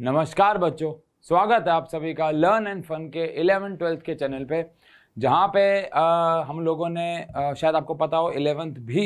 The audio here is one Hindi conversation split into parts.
नमस्कार बच्चों, स्वागत है आप सभी का लर्न एंड फन के 11th-12th के चैनल पे, जहाँ पे हम लोगों ने शायद आपको पता हो 11th भी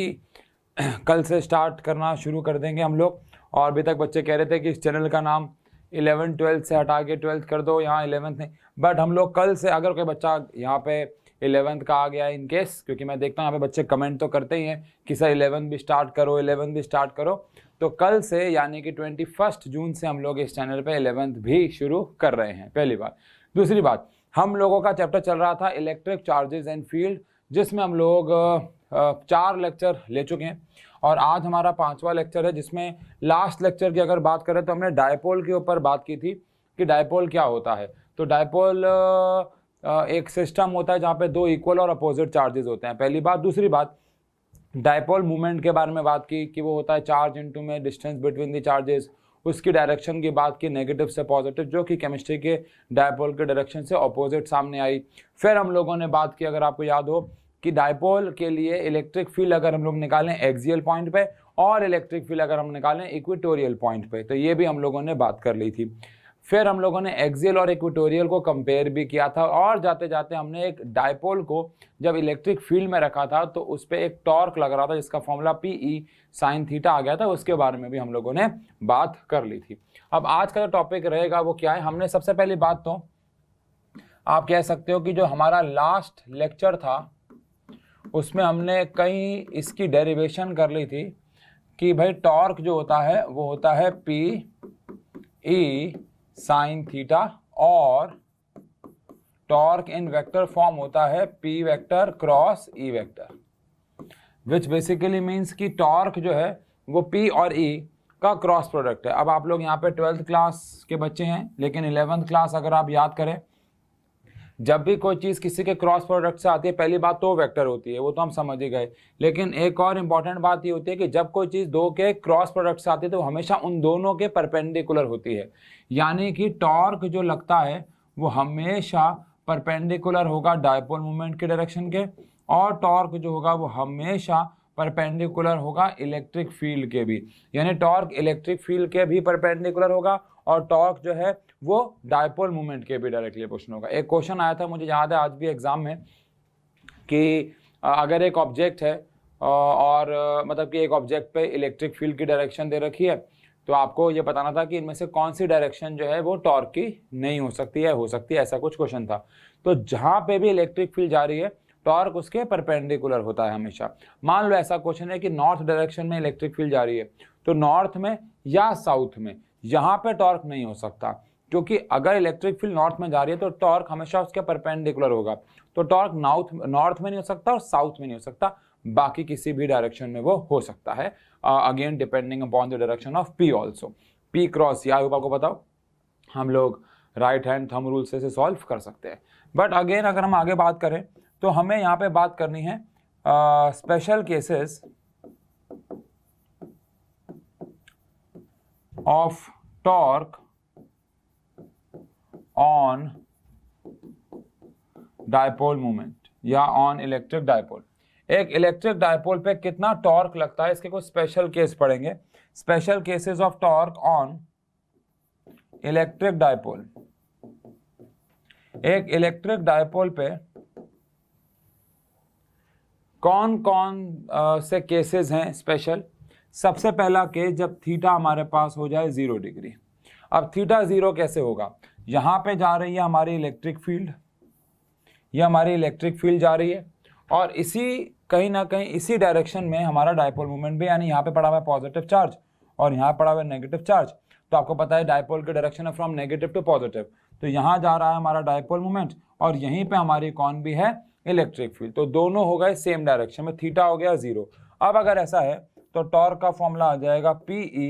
कल से स्टार्ट करना शुरू कर देंगे हम लोग। और अभी तक बच्चे कह रहे थे कि इस चैनल का नाम 11th-12th से हटा के 12th कर दो, यहाँ 11th नहीं। बट हम लोग कल से, अगर कोई बच्चा यहाँ पे 11th का आ गया इन केस, क्योंकि मैं देखता हूँ यहाँ पे बच्चे कमेंट तो करते ही हैं कि सर 11th भी स्टार्ट करो, 11th भी स्टार्ट करो। तो कल से यानी कि 21 जून से हम लोग इस चैनल पे 11th भी शुरू कर रहे हैं, पहली बात। दूसरी बात, हम लोगों का चैप्टर चल रहा था इलेक्ट्रिक चार्जेस एंड फील्ड, जिसमें हम लोग 4 लेक्चर ले चुके हैं और आज हमारा 5वां लेक्चर है, जिसमें लास्ट लेक्चर की अगर बात करें तो हमने डायपोल के ऊपर बात की थी कि डायपोल क्या होता है। तो डायपोल एक सिस्टम होता है जहाँ पे 2 इक्वल और अपोजिट चार्जेस होते हैं, पहली बात। दूसरी बात, डायपोल मूवमेंट के बारे में बात की कि वो होता है चार्ज इनटू में डिस्टेंस बिटवीन द चार्जेस, उसकी डायरेक्शन की बात की नेगेटिव से पॉजिटिव, जो कि केमिस्ट्री के डायपोल के डायरेक्शन से ऑपोजिट सामने आई। फिर हम लोगों ने बात की, अगर आपको याद हो, कि डायपोल के लिए इलेक्ट्रिक फील्ड अगर हम लोग निकालें एक्सियल पॉइंट पे और इलेक्ट्रिक फील्ड अगर हम निकालें इक्वेटोरियल पॉइंट पे, तो ये भी हम लोगों ने बात कर ली थी। फिर हम लोगों ने एक्सियल और इक्वेटोरियल को कंपेयर भी किया था, और जाते जाते हमने एक डायपोल को जब इलेक्ट्रिक फील्ड में रखा था तो उस पर एक टॉर्क लग रहा था जिसका फॉर्मूला PE sin थीटा आ गया था, उसके बारे में भी हम लोगों ने बात कर ली थी। अब आज का जो टॉपिक रहेगा वो क्या है, हमने सबसे पहली बात तो आप कह सकते हो कि जो हमारा लास्ट लेक्चर था उसमें हमने कहीं इसकी डेरिवेशन कर ली थी कि भाई टॉर्क जो होता है वो होता है PE sin थीटा, और टॉर्क इन वेक्टर फॉर्म होता है P vector cross E vector, which basically means कि टॉर्क जो है वो P और E का क्रॉस प्रोडक्ट है। अब आप लोग यहाँ पे 12th क्लास के बच्चे हैं, लेकिन 11th क्लास अगर आप याद करें, जब भी कोई चीज़ किसी के क्रॉस प्रोडक्ट से आती है, पहली बात तो वेक्टर होती है, वो तो हम समझ ही गए। लेकिन एक और इम्पॉर्टेंट बात ये होती है कि जब कोई चीज़ 2 के क्रॉस प्रोडक्ट से आती है तो हमेशा उन दोनों के परपेंडिकुलर होती है, यानी कि टॉर्क जो लगता है वो हमेशा परपेंडिकुलर होगा डायपोल मूवमेंट के डायरेक्शन के, और टॉर्क जो होगा वो हमेशा परपेंडिकुलर होगा इलेक्ट्रिक फील्ड के भी, यानी टॉर्क इलेक्ट्रिक फील्ड के भी परपेंडिकुलर होगा और टॉर्क जो है वो डायपोल मूवमेंट के भी डायरेक्टली पोर्शन होगा। एक क्वेश्चन आया था, मुझे याद है आज भी एग्जाम में, कि अगर एक ऑब्जेक्ट है और मतलब कि एक ऑब्जेक्ट पे इलेक्ट्रिक फील्ड की डायरेक्शन दे रखी है, तो आपको ये बताना था कि इनमें से कौन सी डायरेक्शन जो है वो टॉर्क की नहीं हो सकती है, हो सकती है, ऐसा कुछ क्वेश्चन था। तो जहाँ पे भी इलेक्ट्रिक फील्ड जा रही है टॉर्क उसके परपेंडिकुलर होता है हमेशा। मान लो ऐसा क्वेश्चन है कि नॉर्थ डायरेक्शन में इलेक्ट्रिक फील्ड जा रही है, तो नॉर्थ में या साउथ में, यहाँ पे टॉर्क नहीं हो सकता, क्योंकि अगर इलेक्ट्रिक फील्ड नॉर्थ में जा रही है तो टॉर्क हमेशा उसके परपेंडिकुलर होगा। तो टॉर्क नॉर्थ में नहीं हो सकता और साउथ में नहीं हो सकता, बाकी किसी भी डायरेक्शन में वो हो सकता है, again depending upon the direction of P also. P cross, या आपको बताओ, हम लोग राइट हैंड थंब रूल से सॉल्व कर सकते हैं। बट अगेन अगर हम आगे बात करें तो हमें यहाँ पे बात करनी है special cases of torque on dipole movement या ऑन इलेक्ट्रिक डायपोल। एक इलेक्ट्रिक डायपोल पे कितना टॉर्क लगता है, इसके कुछ स्पेशल केस पढ़ेंगे, special cases of torque on electric dipole. एक इलेक्ट्रिक डायपोल पे कौन कौन से केसेस हैं स्पेशल। सबसे पहला केस, जब थीटा हमारे पास हो जाए 0 डिग्री। अब थीटा 0 कैसे होगा, यहाँ पे जा रही है हमारी इलेक्ट्रिक फील्ड, ये हमारी इलेक्ट्रिक फील्ड जा रही है, और इसी कहीं ना कहीं इसी डायरेक्शन में हमारा डायपोल मूवमेंट भी, यानी यहाँ पे पड़ा हुआ है पॉजिटिव चार्ज और यहाँ पड़ा हुआ है नेगेटिव चार्ज। तो आपको पता है डायपोल की डायरेक्शन है फ्रॉम नेगेटिव टू पॉजिटिव, तो यहाँ जा रहा है हमारा डायपोल मूवमेंट और यहीं पे हमारी कौन भी है, इलेक्ट्रिक फील्ड। तो दोनों हो गए सेम डायरेक्शन में, थीटा हो गया 0। अब अगर ऐसा है तो टॉर्क का फॉर्मूला आ जाएगा PE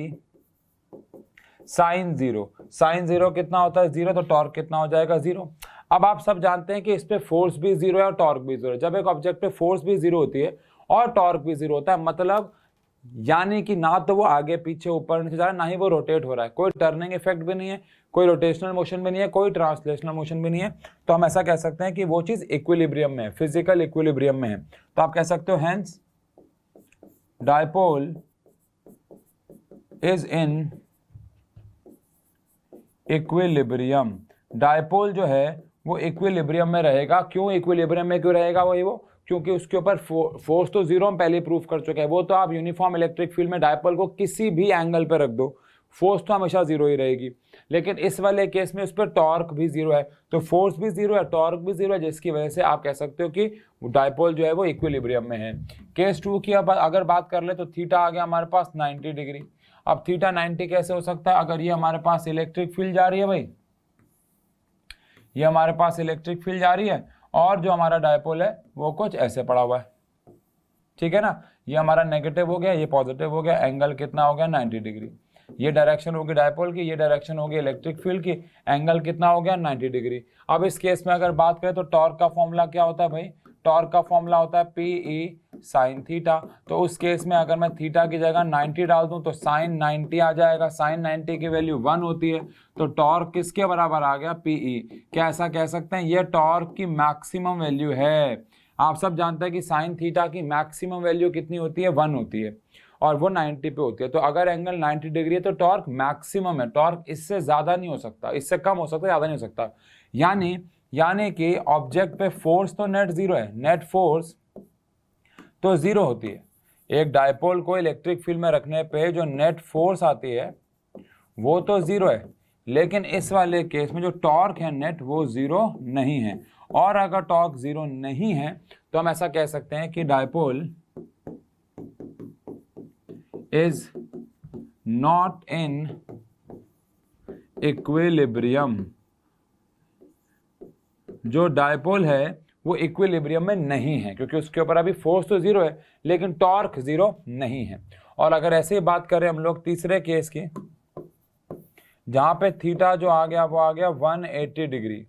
sin 0। sin 0 कितना होता है, 0, तो टॉर्क कितना हो जाएगा, 0। अब आप सब जानते हैं कि इस पे फोर्स भी 0 है और टॉर्क भी 0 है। जब एक ऑब्जेक्ट पे फोर्स भी 0 होती है और टॉर्क भी 0 होता है, मतलब यानी कि ना तो वो आगे पीछे ऊपर नीचे जा रहा है, ना ही वो रोटेट हो रहा है, कोई टर्निंग इफेक्ट भी नहीं है, कोई रोटेशनल मोशन भी नहीं है, कोई ट्रांसलेशनल मोशन भी नहीं है, तो हम ऐसा कह सकते हैं कि वो चीज इक्विलिब्रियम में है, फिजिकल इक्विलिब्रियम में है। तो आप कह सकते हो hence dipole is in equilibrium. Dipole जो है वो इक्विलिब्रियम में रहेगा। क्यों इक्विलिब्रियम में क्यों रहेगा वही वो, क्योंकि उसके ऊपर फोर्स तो जीरो हम पहले प्रूफ कर चुके हैं। वो तो आप यूनिफॉर्म इलेक्ट्रिक फील्ड में डायपोल को किसी भी एंगल पे रख दो, फोर्स तो हमेशा जीरो ही रहेगी। लेकिन इस वाले केस में उस पर टॉर्क भी जीरो है, तो फोर्स भी जीरो है, टॉर्क भी जीरो है, जिसकी वजह से आप कह सकते हो कि डायपोल जो है वो इक्विलिब्रियम में है। केस 2 की अब अगर बात कर ले तो थीटा आ गया हमारे पास 90 डिग्री। अब थीटा 90 कैसे हो सकता है, अगर ये हमारे पास इलेक्ट्रिक फील्ड जा रही है भाई, ये हमारे पास इलेक्ट्रिक फील्ड जा रही है और जो हमारा डायपोल है वो कुछ ऐसे पड़ा हुआ है, ठीक है ना। ये हमारा नेगेटिव हो गया, ये पॉजिटिव हो गया, एंगल कितना हो गया 90 डिग्री। ये डायरेक्शन होगी डायपोल की, ये डायरेक्शन होगी इलेक्ट्रिक फील्ड की, एंगल कितना हो गया 90 डिग्री। अब इस केस में अगर बात करें तो टॉर्क का फॉर्मूला क्या होता है भाई, टॉर्क का फॉर्मूला होता है PE साइन थीटा। तो उस केस में अगर मैं थीटा की जगह 90 डाल दूं तो साइन 90 आ जाएगा। साइन 90 की वैल्यू 1 होती है, तो टॉर्क किसके बराबर आ गया PE। क्या ऐसा कह सकते हैं, ये टॉर्क की मैक्सिमम वैल्यू है। आप सब जानते हैं कि साइन थीटा की मैक्सिमम वैल्यू कितनी होती है, 1 होती है, और वो 90 पे होती है। तो अगर एंगल 90 डिग्री है तो टॉर्क मैक्सिमम है, टॉर्क इससे ज्यादा नहीं हो सकता, इससे कम हो सकता है, ज्यादा नहीं हो सकता। यानी कि ऑब्जेक्ट पे फोर्स तो नेट जीरो है, नेट फोर्स तो जीरो होती है। एक डायपोल को इलेक्ट्रिक फील्ड में रखने पे जो नेट फोर्स आती है वो तो जीरो है, लेकिन इस वाले केस में जो टॉर्क है नेट वो जीरो नहीं है। और अगर टॉर्क जीरो नहीं है तो हम ऐसा कह सकते हैं कि dipole is not in equilibrium. जो डायपोल है वो इक्विलिब्रियम में नहीं है, क्योंकि उसके ऊपर अभी फोर्स तो जीरो है लेकिन टॉर्क जीरो नहीं है। और अगर ऐसे ही बात करें हम लोग तीसरे केस की, जहां पे थीटा जो आ गया वो आ गया 180 डिग्री।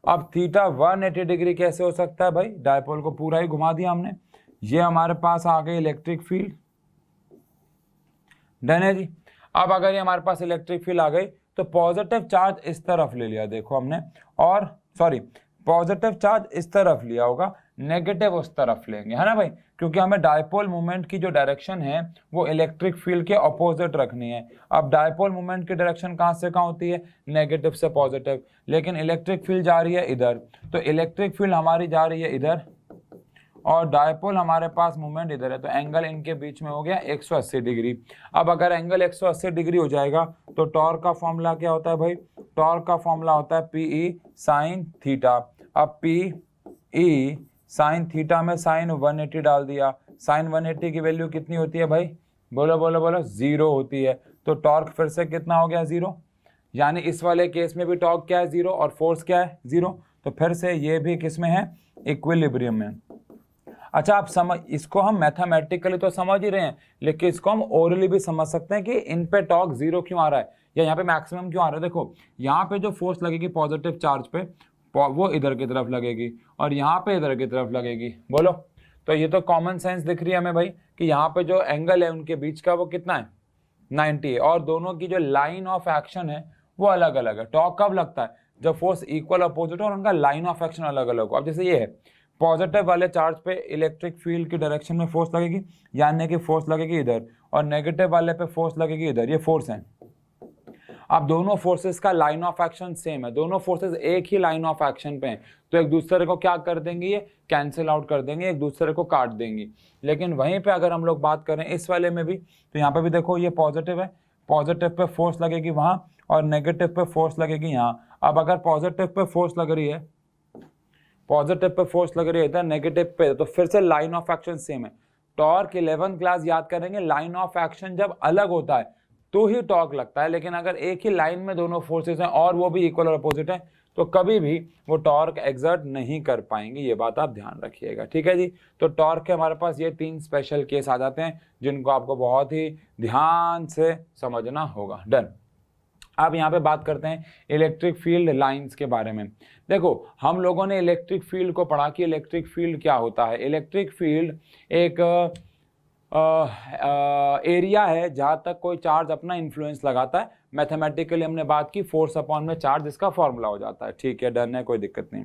अब थीटा 180 डिग्री कैसे हो सकता है भाई, डायपोल को पूरा ही घुमा दिया हमने, ये हमारे पास आ गई इलेक्ट्रिक फील्ड, डन है जी। अब अगर ये हमारे पास इलेक्ट्रिक फील्ड आ गई तो पॉजिटिव चार्ज इस तरफ ले लिया, देखो हमने, और सॉरी पॉजिटिव चार्ज इस तरफ लिया होगा, नेगेटिव उस तरफ लेंगे, है ना भाई, क्योंकि हमें डायपोल मूवमेंट की जो डायरेक्शन है वो इलेक्ट्रिक फील्ड के ऑपोजिट रखनी है। अब डायपोल मूवमेंट की डायरेक्शन कहाँ से कहाँ होती है, नेगेटिव से पॉजिटिव, लेकिन इलेक्ट्रिक फील्ड जा रही है इधर, तो इलेक्ट्रिक फील्ड हमारी जा रही है इधर और डायपोल हमारे पास मूवमेंट इधर है, तो एंगल इनके बीच में हो गया 180 डिग्री। अब अगर एंगल 180 डिग्री हो जाएगा तो टॉर्क का फॉर्मूला क्या होता है भाई, टॉर्क का फॉर्मूला होता है PE साइन थीटा। अब PE साइन थीटा में साइन 180 डाल दिया, साइन 180 की वैल्यू कितनी होती है भाई, बोलो बोलो बोलो, जीरो होती है। तो टॉर्क फिर से कितना हो गया, जीरो। यानी इस वाले केस में भी टॉर्क क्या है, जीरो, और फोर्स क्या है, जीरो। तो फिर से ये भी किस में है, इक्विलिब्रियम में। अच्छा, आप समझ, इसको हम मैथमेटिकली तो समझ ही रहे हैं, लेकिन इसको हम ओरली भी समझ सकते हैं कि इन पे टॉर्क जीरो क्यों आ रहा है या यहाँ पे मैक्सिमम क्यों आ रहा है। देखो यहाँ पे जो फोर्स लगेगी पॉजिटिव चार्ज पे वो इधर की तरफ लगेगी और यहाँ पे इधर की तरफ लगेगी, बोलो। तो ये तो कॉमन सेंस दिख रही है हमें भाई कि यहाँ पे जो एंगल है उनके बीच का वो कितना है, 90 है, और दोनों की जो लाइन ऑफ एक्शन है वो अलग अलग है। टॉर्क कब लगता है, जब फोर्स इक्वल अपोजिट हो और उनका लाइन ऑफ एक्शन अलग अलग हो। अब जैसे ये है, पॉजिटिव वाले चार्ज पे इलेक्ट्रिक फील्ड की डायरेक्शन में फोर्स लगेगी, यानी कि फोर्स लगेगी इधर, और नेगेटिव वाले पे फोर्स लगेगी इधर, ये फोर्स है। अब दोनों फोर्सेस का लाइन ऑफ एक्शन सेम है, दोनों फोर्सेस एक ही लाइन ऑफ एक्शन पे हैं, तो एक दूसरे को क्या कर देंगे, ये कैंसिल आउट कर देंगे, एक दूसरे को काट देंगी। लेकिन वहीं पे अगर हम लोग बात करें इस वाले में भी, तो यहाँ पे भी देखो ये पॉजिटिव है, पॉजिटिव पे फोर्स लगेगी वहां और नेगेटिव पे फोर्स लगेगी यहाँ। अब अगर पॉजिटिव पे फोर्स लग रही है, पॉजिटिव पे फोर्स लग रही है इधर, नेगेटिव पे, तो फिर से लाइन ऑफ एक्शन सेम है। टॉर्क 11th क्लास याद करेंगे, लाइन ऑफ एक्शन जब अलग होता है तो ही टॉर्क लगता है, लेकिन अगर एक ही लाइन में दोनों फोर्सेस हैं और वो भी इक्वल और अपोजिट है तो कभी भी वो टॉर्क एग्जर्ट नहीं कर पाएंगे, ये बात आप ध्यान रखिएगा, ठीक है जी। तो टॉर्क के हमारे पास ये 3 स्पेशल केस आ जाते हैं जिनको आपको बहुत ही ध्यान से समझना होगा, डन। अब यहाँ पे बात करते हैं इलेक्ट्रिक फील्ड लाइंस के बारे में। देखो हम लोगों ने इलेक्ट्रिक फील्ड को पढ़ा कि इलेक्ट्रिक फील्ड क्या होता है। इलेक्ट्रिक फील्ड एक एरिया है जहाँ तक कोई चार्ज अपना इन्फ्लुएंस लगाता है। मैथमेटिकली हमने बात की, फोर्स अपॉन में चार्ज, इसका फॉर्मूला हो जाता है, ठीक है, डन है, कोई दिक्कत नहीं।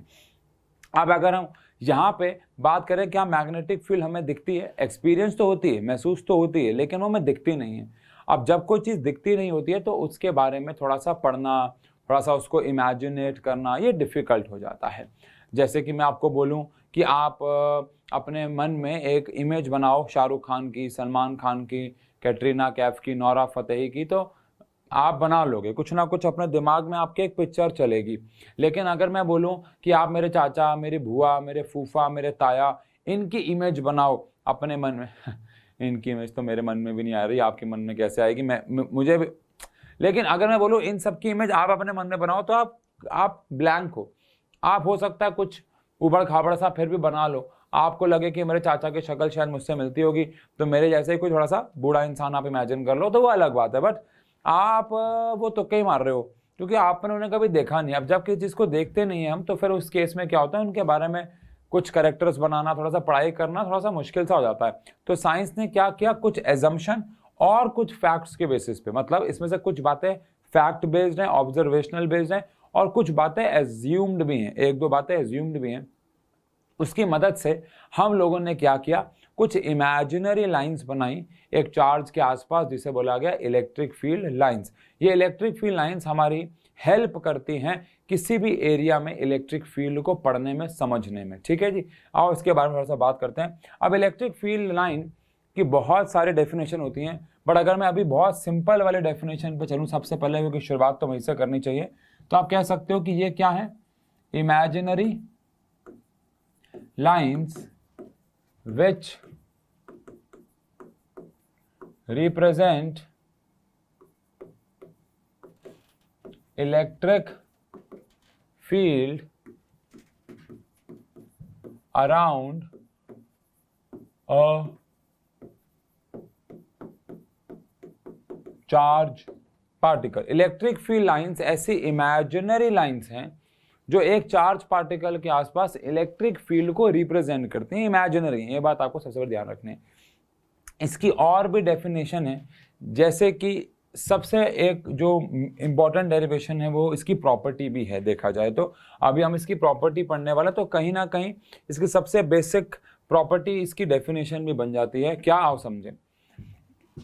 अब अगर हम यहाँ पे बात करें क्या मैग्नेटिक फील्ड हमें दिखती है, एक्सपीरियंस तो होती है, महसूस तो होती है, लेकिन वो हमें दिखती नहीं है। अब जब कोई चीज़ दिखती नहीं होती है तो उसके बारे में थोड़ा सा पढ़ना, थोड़ा सा उसको इमेजिनेट करना ये डिफ़िकल्ट हो जाता है। जैसे कि मैं आपको बोलूं कि आप अपने मन में एक इमेज बनाओ शाहरुख खान की, सलमान खान की, कैटरीना कैफ की, नोरा फतेही की, तो आप बना लोगे, कुछ ना कुछ अपने दिमाग में आपके एक पिक्चर चलेगी। लेकिन अगर मैं बोलूं कि आप मेरे चाचा, मेरी बुआ, मेरे फूफा, मेरे ताया, इनकी इमेज बनाओ अपने मन में इनकी इमेज तो मेरे मन में भी नहीं आ रही, आपके मन में कैसे आएगी, मुझे भी। लेकिन अगर मैं बोलूँ इन सब की इमेज आप अपने मन में बनाओ, तो आप ब्लैंक हो। आप हो सकता है कुछ उबड़ खाबड़ सा फिर भी बना लो, आपको लगे कि मेरे चाचा की शक्ल शायद मुझसे मिलती होगी, तो मेरे जैसे ही कोई थोड़ा सा बूढ़ा इंसान आप इमेजिन कर लो, तो वो अलग बात है। बट आप वो तुक्के ही मार रहे हो, क्योंकि आपने उन्हें कभी देखा नहीं। अब जब किसी चीज़ को देखते नहीं है हम, तो फिर उस केस में क्या होता है, उनके बारे में कुछ कैरेक्टर्स बनाना, थोड़ा सा पढ़ाई करना थोड़ा सा मुश्किल सा हो जाता है। तो साइंस ने क्या किया, कुछ एजम्पशन और कुछ फैक्ट्स के बेसिस पे, मतलब इसमें से कुछ बातें फैक्ट बेस्ड हैं, ऑब्जर्वेशनल बेस्ड हैं, और कुछ बातें एज्यूम्ड भी हैं, एक दो बातें एज्यूम्ड भी हैं। उसकी मदद से हम लोगों ने क्या किया, कुछ इमेजिनरी लाइंस बनाई एक चार्ज के आसपास, जिसे बोला गया इलेक्ट्रिक फील्ड लाइंस। ये इलेक्ट्रिक फील्ड लाइंस हमारी हेल्प करती हैं किसी भी एरिया में इलेक्ट्रिक फील्ड को पढ़ने में, समझने में। ठीक है जी, आओ इसके बारे में थोड़ा सा बात करते हैं। अब इलेक्ट्रिक फील्ड लाइन की बहुत सारी डेफिनेशन होती हैं, बट अगर मैं अभी बहुत सिंपल वाले डेफिनेशन पे चलूँ सबसे पहले, क्योंकि शुरुआत तो वहीं से करनी चाहिए, तो आप कह सकते हो कि ये क्या है, imaginary lines which represent electric field around a charge particle। Electric field lines ऐसी इमेजिनरी लाइंस हैं जो एक चार्ज पार्टिकल के आसपास इलेक्ट्रिक फील्ड को रिप्रेजेंट करते हैं, इमेजिनरी है। ये बात आपको सबसे बड़ा ध्यान रखनी है। इसकी और भी डेफिनेशन है, जैसे कि सबसे एक जो इम्पॉर्टेंट डेरिवेशन है वो इसकी प्रॉपर्टी भी है, देखा जाए तो। अभी हम इसकी प्रॉपर्टी पढ़ने वाले, तो कहीं ना कहीं इसकी सबसे बेसिक प्रॉपर्टी इसकी डेफिनेशन भी बन जाती है। क्या आओ समझें,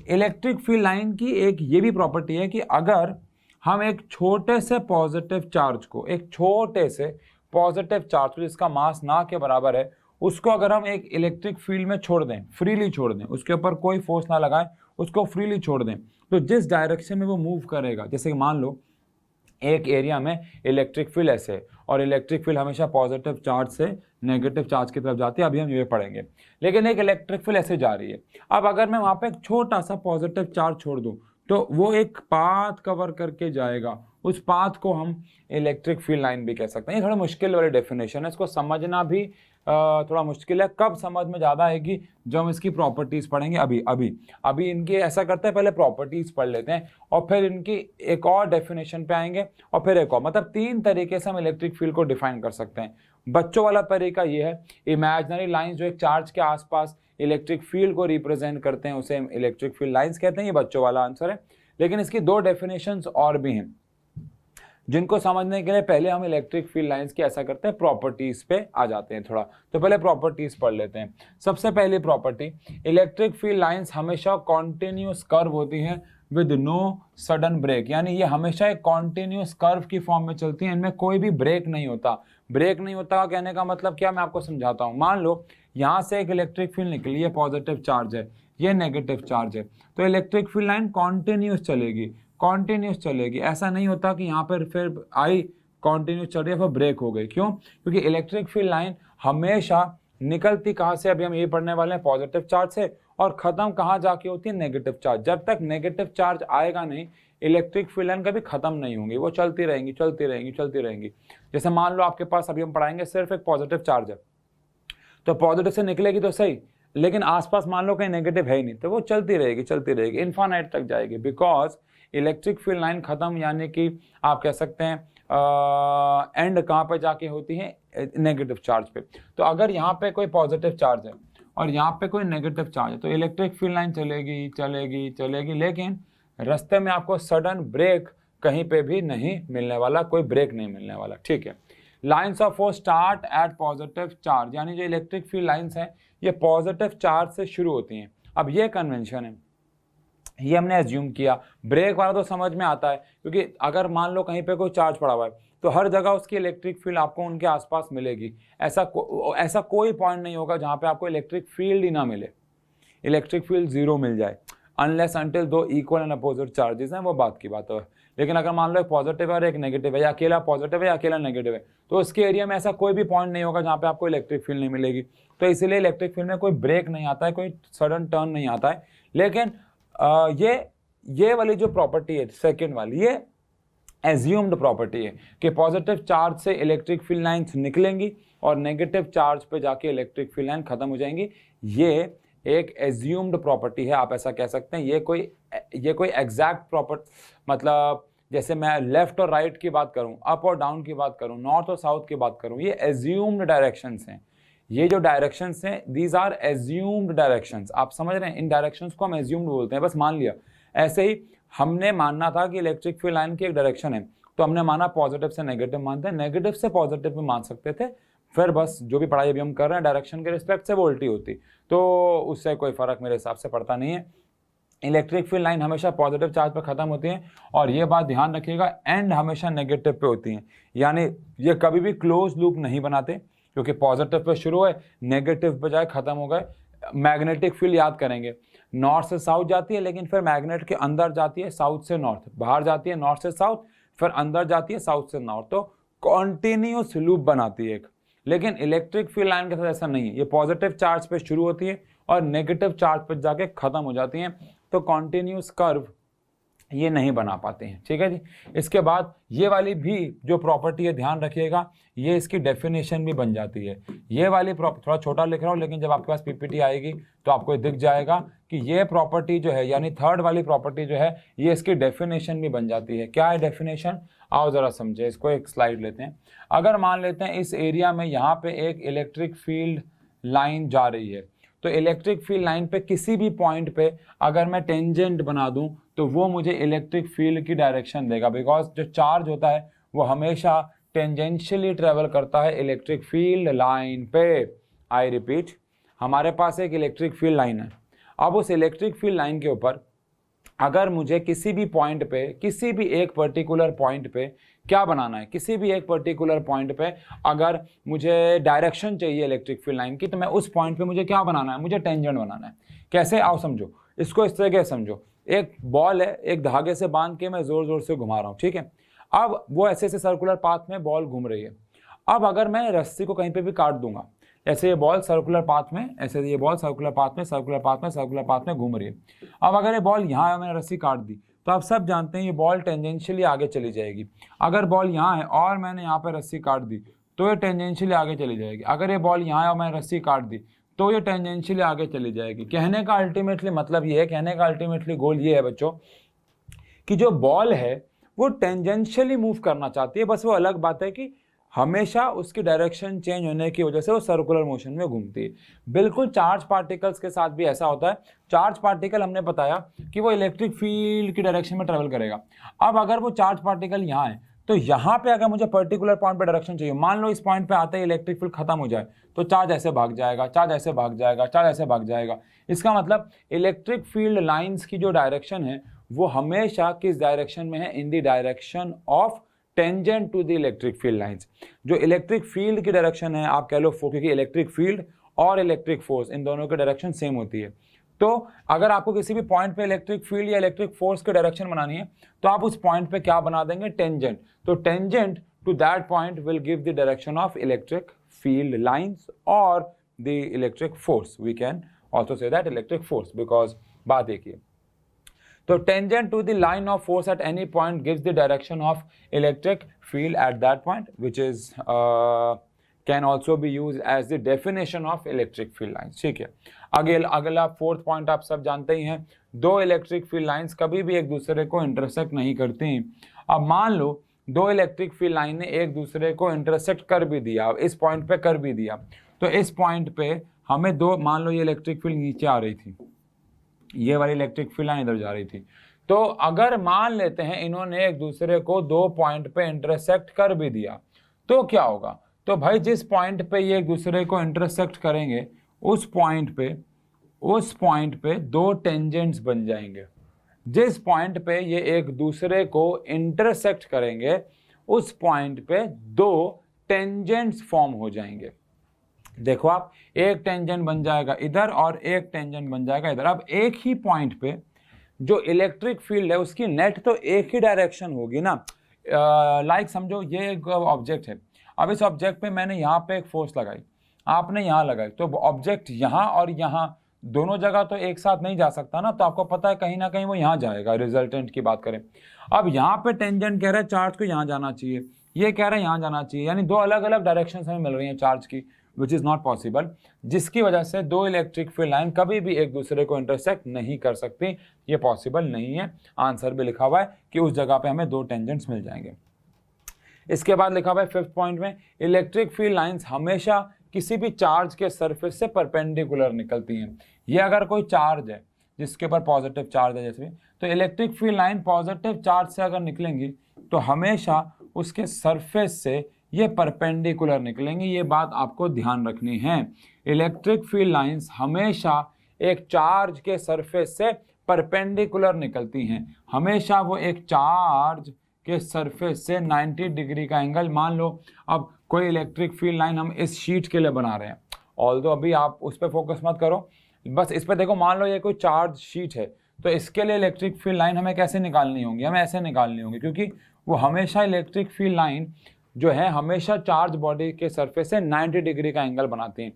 इलेक्ट्रिक फील्ड लाइन की एक ये भी प्रॉपर्टी है कि अगर हम एक छोटे से पॉजिटिव चार्ज को, एक छोटे से पॉजिटिव चार्ज जिसका मास ना के बराबर है, उसको अगर हम एक इलेक्ट्रिक फील्ड में छोड़ दें, फ्रीली छोड़ दें, उसके ऊपर कोई फोर्स ना लगाएं, उसको फ्रीली छोड़ दें, तो जिस डायरेक्शन में वो मूव करेगा, जैसे कि मान लो एक एरिया में इलेक्ट्रिक फील्ड ऐसे है, और इलेक्ट्रिक फील्ड हमेशा पॉजिटिव चार्ज से नेगेटिव चार्ज की तरफ जाती है, अभी हम ये पढ़ेंगे। लेकिन एक इलेक्ट्रिक फील्ड ऐसे जा रही है। अब अगर मैं वहाँ पे एक छोटा सा पॉजिटिव चार्ज छोड़ दूँ, तो वो एक पाथ कवर करके जाएगा, उस पाथ को हम इलेक्ट्रिक फील्ड लाइन भी कह सकते हैं। ये थोड़ा मुश्किल वाली डेफिनेशन है, इसको समझना भी थोड़ा मुश्किल है। कब समझ में ज़्यादा आएगी, जब हम इसकी प्रॉपर्टीज़ पढ़ेंगे। अभी इनकी ऐसा करते हैं, पहले प्रॉपर्टीज़ पढ़ लेते हैं और फिर इनकी एक और डेफिनेशन पे आएंगे, और फिर एक और, मतलब 3 तरीके से हम इलेक्ट्रिक फील्ड को डिफाइन कर सकते हैं। बच्चों वाला तरीका ये है, इमेजिनरी लाइंस जो एक चार्ज के आसपास इलेक्ट्रिक फील्ड को रिप्रेजेंट करते हैं, उसे इलेक्ट्रिक फील्ड लाइंस कहते हैं। ये बच्चों वाला आंसर है। लेकिन इसकी 2 डेफिनेशंस और भी हैं, जिनको समझने के लिए पहले हम इलेक्ट्रिक फील्ड लाइंस की ऐसा करते हैं, प्रॉपर्टीज पे आ जाते हैं थोड़ा। तो पहले प्रॉपर्टीज पढ़ लेते हैं। सबसे पहली प्रॉपर्टी, इलेक्ट्रिक फील्ड लाइंस हमेशा कॉन्टिन्यूस कर्व होती है विद नो सडन ब्रेक, यानी ये हमेशा एक कॉन्टिन्यूस कर्व की फॉर्म में चलती है, इनमें कोई भी ब्रेक नहीं होता। ब्रेक नहीं होता कहने का मतलब क्या, मैं आपको समझाता हूँ। मान लो यहाँ से एक इलेक्ट्रिक फील्ड निकली, ये पॉजिटिव चार्ज है, ये नेगेटिव चार्ज है, तो इलेक्ट्रिक फील्ड लाइन कॉन्टिन्यूस चलेगी, कॉन्टिन्यूस चलेगी। ऐसा नहीं होता कि यहाँ पर फिर आई कॉन्टिन्यूस चल रही है फिर ब्रेक हो गई। क्यों? क्योंकि इलेक्ट्रिक फील्ड लाइन हमेशा निकलती कहाँ से, अभी हम ये पढ़ने वाले हैं, पॉजिटिव चार्ज से, और खत्म कहाँ जाके होती है, नेगेटिव चार्ज। जब तक नेगेटिव चार्ज आएगा नहीं, इलेक्ट्रिक फील्ड लाइन कभी खत्म नहीं होंगी, वो चलती रहेंगी, चलती रहेंगी, चलती रहेंगी। जैसे मान लो आपके पास, अभी हम पढ़ाएंगे, सिर्फ एक पॉजिटिव चार्ज है, तो पॉजिटिव से निकलेगी तो सही, लेकिन आसपास मान लो कहीं नेगेटिव है ही नहीं, तो वो चलती रहेगी, चलती रहेगी, इन्फानाइट तक जाएगी। बिकॉज इलेक्ट्रिक फील्ड लाइन खत्म, यानी कि आप कह सकते हैं एंड कहाँ पे जाके होती है, नेगेटिव चार्ज पे। तो अगर यहाँ पे कोई पॉजिटिव चार्ज है और यहाँ पे कोई नेगेटिव चार्ज है, तो इलेक्ट्रिक फील्ड लाइन चलेगी, चलेगी, चलेगी, लेकिन रास्ते में आपको सडन ब्रेक कहीं पे भी नहीं मिलने वाला, कोई ब्रेक नहीं मिलने वाला। ठीक है। Lines of force start at positive charge, यानी जो इलेक्ट्रिक फील्ड लाइन्स हैं ये पॉजिटिव चार्ज से शुरू होती हैं। अब ये कन्वेंशन है, ये हमने एज्यूम किया। ब्रेक वाला तो समझ में आता है, क्योंकि अगर मान लो कहीं पे कोई चार्ज पड़ा हुआ है तो हर जगह उसकी इलेक्ट्रिक फील्ड आपको उनके आसपास मिलेगी। ऐसा कोई पॉइंट नहीं होगा जहाँ पे आपको इलेक्ट्रिक फील्ड ही ना मिले, इलेक्ट्रिक फील्ड जीरो मिल जाए, अनलेस अनटिल दो इक्वल एंड अपोजिट चार्जेस हैं, वो बात की बात है। लेकिन अगर मान लो एक पॉजिटिव है और एक नेगेटिव है, या अकेला पॉजिटिव है या अकेला नेगेटिव है, तो उसके एरिया में ऐसा कोई भी पॉइंट नहीं होगा जहाँ पे आपको इलेक्ट्रिक फील्ड नहीं मिलेगी। तो इसीलिए इलेक्ट्रिक फील्ड में कोई ब्रेक नहीं आता है, कोई सडन टर्न नहीं आता है। लेकिन ये वाली जो प्रॉपर्टी है सेकेंड वाली, ये एज्यूम्ड प्रॉपर्टी है कि पॉजिटिव चार्ज से इलेक्ट्रिक फील्ड लाइंस निकलेंगी और नेगेटिव चार्ज पे जाके इलेक्ट्रिक फील्ड लाइन खत्म हो जाएंगी। ये एक एज्यूम्ड प्रॉपर्टी है, आप ऐसा कह सकते हैं। ये कोई एग्जैक्ट प्रॉपर्टी, मतलब जैसे मैं लेफ्ट और राइट की बात करूं, अप और डाउन की बात करूं, नॉर्थ और साउथ की बात करूं, ये एज्यूम्ड डायरेक्शंस हैं। ये जो डायरेक्शंस हैं, दीज आर एज्यूम्ड डायरेक्शंस। आप समझ रहे हैं, इन डायरेक्शंस को हम एज्यूम्ड बोलते हैं, बस मान लिया। ऐसे ही हमने मानना था कि इलेक्ट्रिक फील्ड लाइन की एक डायरेक्शन है, तो हमने माना पॉजिटिव से नेगेटिव मानते हैं, नेगेटिव से पॉजिटिव भी मान सकते थे। फिर बस जो भी पढ़ाई अभी हम कर रहे हैं डायरेक्शन के रिस्पेक्ट से वो उल्टी होती, तो उससे कोई फर्क मेरे हिसाब से पड़ता नहीं है। इलेक्ट्रिक फील्ड लाइन हमेशा पॉजिटिव चार्ज पर खत्म होती है, और ये बात ध्यान रखिएगा, एंड हमेशा नेगेटिव पे होती हैं। यानी ये कभी भी क्लोज लूप नहीं बनाते, क्योंकि पॉजिटिव पे शुरू है, नेगेटिव पे जाए खत्म हो गए। मैग्नेटिक फील्ड याद करेंगे, नॉर्थ से साउथ जाती है, लेकिन फिर मैग्नेट के अंदर जाती है साउथ से नॉर्थ, बाहर जाती है नॉर्थ से साउथ, फिर अंदर जाती है साउथ से नॉर्थ, तो कॉन्टिन्यूस लूप बनाती है एक। लेकिन इलेक्ट्रिक फील्ड लाइन के साथ ऐसा नहीं है, ये पॉजिटिव चार्ज पे शुरू होती है और नेगेटिव चार्ज पे जाके खत्म हो जाती हैं, तो कॉन्टिन्यूस कर्व ये नहीं बना पाते हैं। ठीक है जी। इसके बाद ये वाली भी जो प्रॉपर्टी है ध्यान रखिएगा, ये इसकी डेफिनेशन भी बन जाती है। ये वाली थोड़ा छोटा लिख रहा हूँ, लेकिन जब आपके पास पीपीटी आएगी तो आपको दिख जाएगा कि ये प्रॉपर्टी जो है, यानी थर्ड वाली प्रॉपर्टी जो है, ये इसकी डेफिनेशन भी बन जाती है। क्या है डेफिनेशन, आओ जरा समझे इसको। एक स्लाइड लेते हैं। अगर मान लेते हैं इस एरिया में यहाँ पे एक इलेक्ट्रिक फील्ड लाइन जा रही है, तो इलेक्ट्रिक फील्ड लाइन पे किसी भी पॉइंट पे अगर मैं टेंजेंट बना दूं तो वो मुझे इलेक्ट्रिक फील्ड की डायरेक्शन देगा, बिकॉज जो चार्ज होता है वो हमेशा टेंजेंशियली ट्रेवल करता है इलेक्ट्रिक फील्ड लाइन पे। आई रिपीट, हमारे पास एक इलेक्ट्रिक फील्ड लाइन है। अब उस इलेक्ट्रिक फील्ड लाइन के ऊपर अगर मुझे किसी भी पॉइंट पे, किसी भी एक पर्टिकुलर पॉइंट पे क्या बनाना है, किसी भी एक पर्टिकुलर पॉइंट पे अगर मुझे डायरेक्शन चाहिए इलेक्ट्रिक फील्ड लाइन की, तो मैं उस पॉइंट पे मुझे क्या बनाना है, मुझे टेंजेंट बनाना है। कैसे, आओ समझो इसको। इस तरह समझो, एक बॉल है, एक धागे से बांध के मैं जोर जोर से घुमा रहा हूँ, ठीक है। अब वो ऐसे सर्कुलर पाथ में बॉल घूम रही है। अब अगर मैं रस्सी को कहीं पे भी काट दूंगा, ऐसे ये बॉल सर्कुलर पाथ में, ऐसे ये बॉल सर्कुलर पाथ में सर्कुलर पाथ में सर्कुलर पाथ में घूम रही है। अब अगर ये बॉल यहाँ है, मैंने रस्सी काट दी, तो आप सब जानते हैं ये बॉल टेंजेंशियली आगे चली जाएगी। अगर बॉल यहाँ है और मैंने यहाँ पे रस्सी काट दी तो ये टेंजेंशियली आगे चली जाएगी। अगर ये बॉल यहाँ है और मैंने रस्सी काट दी तो ये टेंजेंशियली आगे चली जाएगी। कहने का अल्टीमेटली मतलब ये है, कहने का अल्टीमेटली गोल ये है बच्चों, कि जो बॉल है वो टेंजेंशियली मूव करना चाहती है, बस वो अलग बात है कि हमेशा उसकी डायरेक्शन चेंज होने की वजह से वो सर्कुलर मोशन में घूमती है। बिल्कुल चार्ज पार्टिकल्स के साथ भी ऐसा होता है। चार्ज पार्टिकल हमने बताया कि वो इलेक्ट्रिक फील्ड की डायरेक्शन में ट्रेवल करेगा। अब अगर वो चार्ज पार्टिकल यहाँ है, तो यहाँ पे अगर मुझे पर्टिकुलर पॉइंट पे डायरेक्शन चाहिए, मान लो इस पॉइंट पे आते ही इलेक्ट्रिक फील्ड खत्म हो जाए, तो चार्ज ऐसे भाग जाएगा, चार्ज ऐसे भाग जाएगा, चार्ज ऐसे भाग जाएगा। इसका मतलब इलेक्ट्रिक फील्ड लाइन्स की जो डायरेक्शन है वो हमेशा किस डायरेक्शन में है, in the direction of tangent to the electric field lines. जो इलेक्ट्रिक फील्ड की डायरेक्शन है, आप कह लो, क्योंकि इलेक्ट्रिक फील्ड और इलेक्ट्रिक फोर्स इन दोनों की डायरेक्शन सेम होती है। तो अगर आपको किसी भी पॉइंट पे इलेक्ट्रिक फील्ड या इलेक्ट्रिक फोर्स की डायरेक्शन बनानी है, तो आप उस पॉइंट पे क्या बना देंगे, टेंजेंट। तो tangent to that point will give the direction of electric field lines और the electric force. We can also say that electric force, because बात एक ही है। तो tangent to the line of force at any point gives the direction of electric field at that point, which is can also be used as the definition of electric field lines। ठीक है। अगला फोर्थ पॉइंट आप सब जानते ही हैं, दो इलेक्ट्रिक फील्ड लाइंस कभी भी एक दूसरे को इंटरसेक्ट नहीं करती। अब मान लो दो इलेक्ट्रिक फील्ड लाइन ने एक दूसरे को इंटरसेक्ट कर भी दिया, इस पॉइंट पे कर भी दिया, तो इस पॉइंट पे हमें दो, मान लो ये इलेक्ट्रिक फील्ड नीचे आ रही थी, ये वाली इलेक्ट्रिक फील्ड लाइन इधर जा रही थी, तो अगर मान लेते हैं इन्होंने एक दूसरे को दो पॉइंट पे इंटरसेक्ट कर भी दिया, तो क्या होगा, तो भाई जिस पॉइंट पे ये एक दूसरे को इंटरसेक्ट करेंगे उस पॉइंट पे दो टेंजेंट्स बन जाएंगे। जिस पॉइंट पे ये एक दूसरे को इंटरसेक्ट करेंगे उस पॉइंट पे दो टेंजेंट्स फॉर्म हो जाएंगे। देखो आप, एक टेंजेंट बन जाएगा इधर और एक टेंजेंट बन जाएगा इधर। अब एक ही पॉइंट पे जो इलेक्ट्रिक फील्ड है उसकी नेट तो एक ही डायरेक्शन होगी ना। लाइक समझो ये एक ऑब्जेक्ट है, अब इस ऑब्जेक्ट पे मैंने यहाँ पे एक फोर्स लगाई, आपने यहाँ लगाई, तो ऑब्जेक्ट यहाँ और यहाँ दोनों जगह तो एक साथ नहीं जा सकता ना, तो आपको पता है कहीं ना कहीं वो यहाँ जाएगा। रिजल्टेंट की बात करें, अब यहाँ पे टेंजेंट कह रहा है चार्ज को यहाँ जाना चाहिए, ये कह रहा है यहाँ जाना चाहिए, यानी दो अलग अलग डायरेक्शन हमें मिल रही हैं चार्ज की, विच इज़ नॉट पॉसिबल, जिसकी वजह से दो इलेक्ट्रिक फील्ड लाइन कभी भी एक दूसरे को इंटरसेक्ट नहीं कर सकती, ये पॉसिबल नहीं है। आंसर भी लिखा हुआ है कि उस जगह पे हमें दो टेंजेंट्स मिल जाएंगे। इसके बाद लिखा हुआ है 5th पॉइंट में, इलेक्ट्रिक फील्ड लाइंस हमेशा किसी भी चार्ज के सरफेस से परपेंडिकुलर निकलती हैं। ये अगर कोई चार्ज है जिसके ऊपर पॉजिटिव चार्ज है जैसे, तो electric field line positive charge से अगर निकलेंगी तो हमेशा उसके सरफेस से ये परपेंडिकुलर निकलेंगी। ये बात आपको ध्यान रखनी है। इलेक्ट्रिक फील्ड लाइंस हमेशा एक चार्ज के सरफेस से परपेंडिकुलर निकलती हैं। हमेशा वो एक चार्ज के सरफेस से 90 डिग्री का एंगल, मान लो अब कोई इलेक्ट्रिक फील्ड लाइन हम इस शीट के लिए बना रहे हैं, ऑल्दो अभी आप उस पर फोकस मत करो, बस इस पर देखो, मान लो ये कोई चार्ज शीट है, तो इसके लिए इलेक्ट्रिक फील्ड लाइन हमें कैसे निकालनी होगी, हमें ऐसे निकालनी होगी, क्योंकि वो हमेशा इलेक्ट्रिक फील्ड लाइन जो है हमेशा चार्ज बॉडी के सरफेस से 90 डिग्री का एंगल बनाती हैं।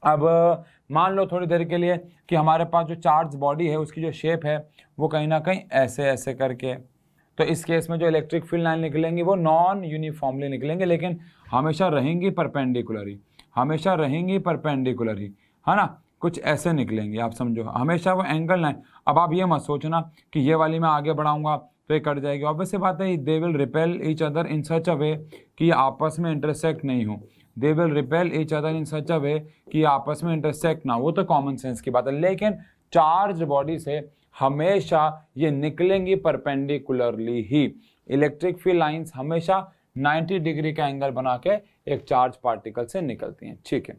अब मान लो थोड़ी देर के लिए कि हमारे पास जो चार्ज बॉडी है उसकी जो शेप है वो कहीं ना कहीं ऐसे ऐसे करके, तो इस केस में जो इलेक्ट्रिक फील्ड लाइन निकलेंगी वो नॉन यूनिफॉर्मली निकलेंगे, लेकिन हमेशा रहेंगी परपेंडिकुलर ही, हमेशा रहेंगी परपेंडिकुलर ही, है ना, कुछ ऐसे निकलेंगे, आप समझो, हमेशा वो एंगल लाइन। अब आप ये मत सोचना कि ये वाली मैं आगे बढ़ाऊंगा तो ये कट जाएगी, ऑब्वियस सी बात है, they will repel each other in such a way कि आपस में इंटरसेक्ट नहीं हो, they will repel each other in such a way कि आपस में इंटरसेक्ट ना हो, वो तो कॉमन सेंस की बात है, लेकिन चार्ज बॉडी से हमेशा ये निकलेंगी परपेंडिकुलरली ही। इलेक्ट्रिक फील्ड लाइंस हमेशा 90 डिग्री का एंगल बना के एक चार्ज पार्टिकल से निकलती हैं। ठीक है,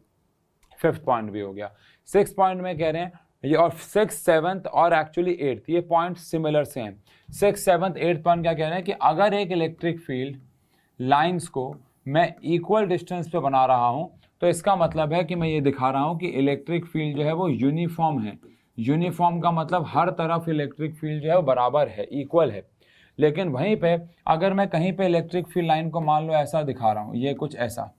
5th पॉइंट भी हो गया। 6th पॉइंट में कह रहे हैं ये, और 6th 7th और एक्चुअली 8th ये पॉइंट सिमिलर से हैं। 6th 7th 8th पॉइंट क्या कह रहे हैं कि अगर एक इलेक्ट्रिक फील्ड लाइंस को मैं इक्वल डिस्टेंस पे बना रहा हूं तो इसका मतलब है कि मैं ये दिखा रहा हूं कि इलेक्ट्रिक फील्ड जो है वो यूनिफॉर्म है। यूनिफॉर्म का मतलब हर तरफ इलेक्ट्रिक फील्ड जो है वो बराबर है, इक्वल है। लेकिन वहीं पे अगर मैं कहीं पे इलेक्ट्रिक फील्ड लाइन को मान लो ऐसा दिखा रहा हूं, ये कुछ ऐसा,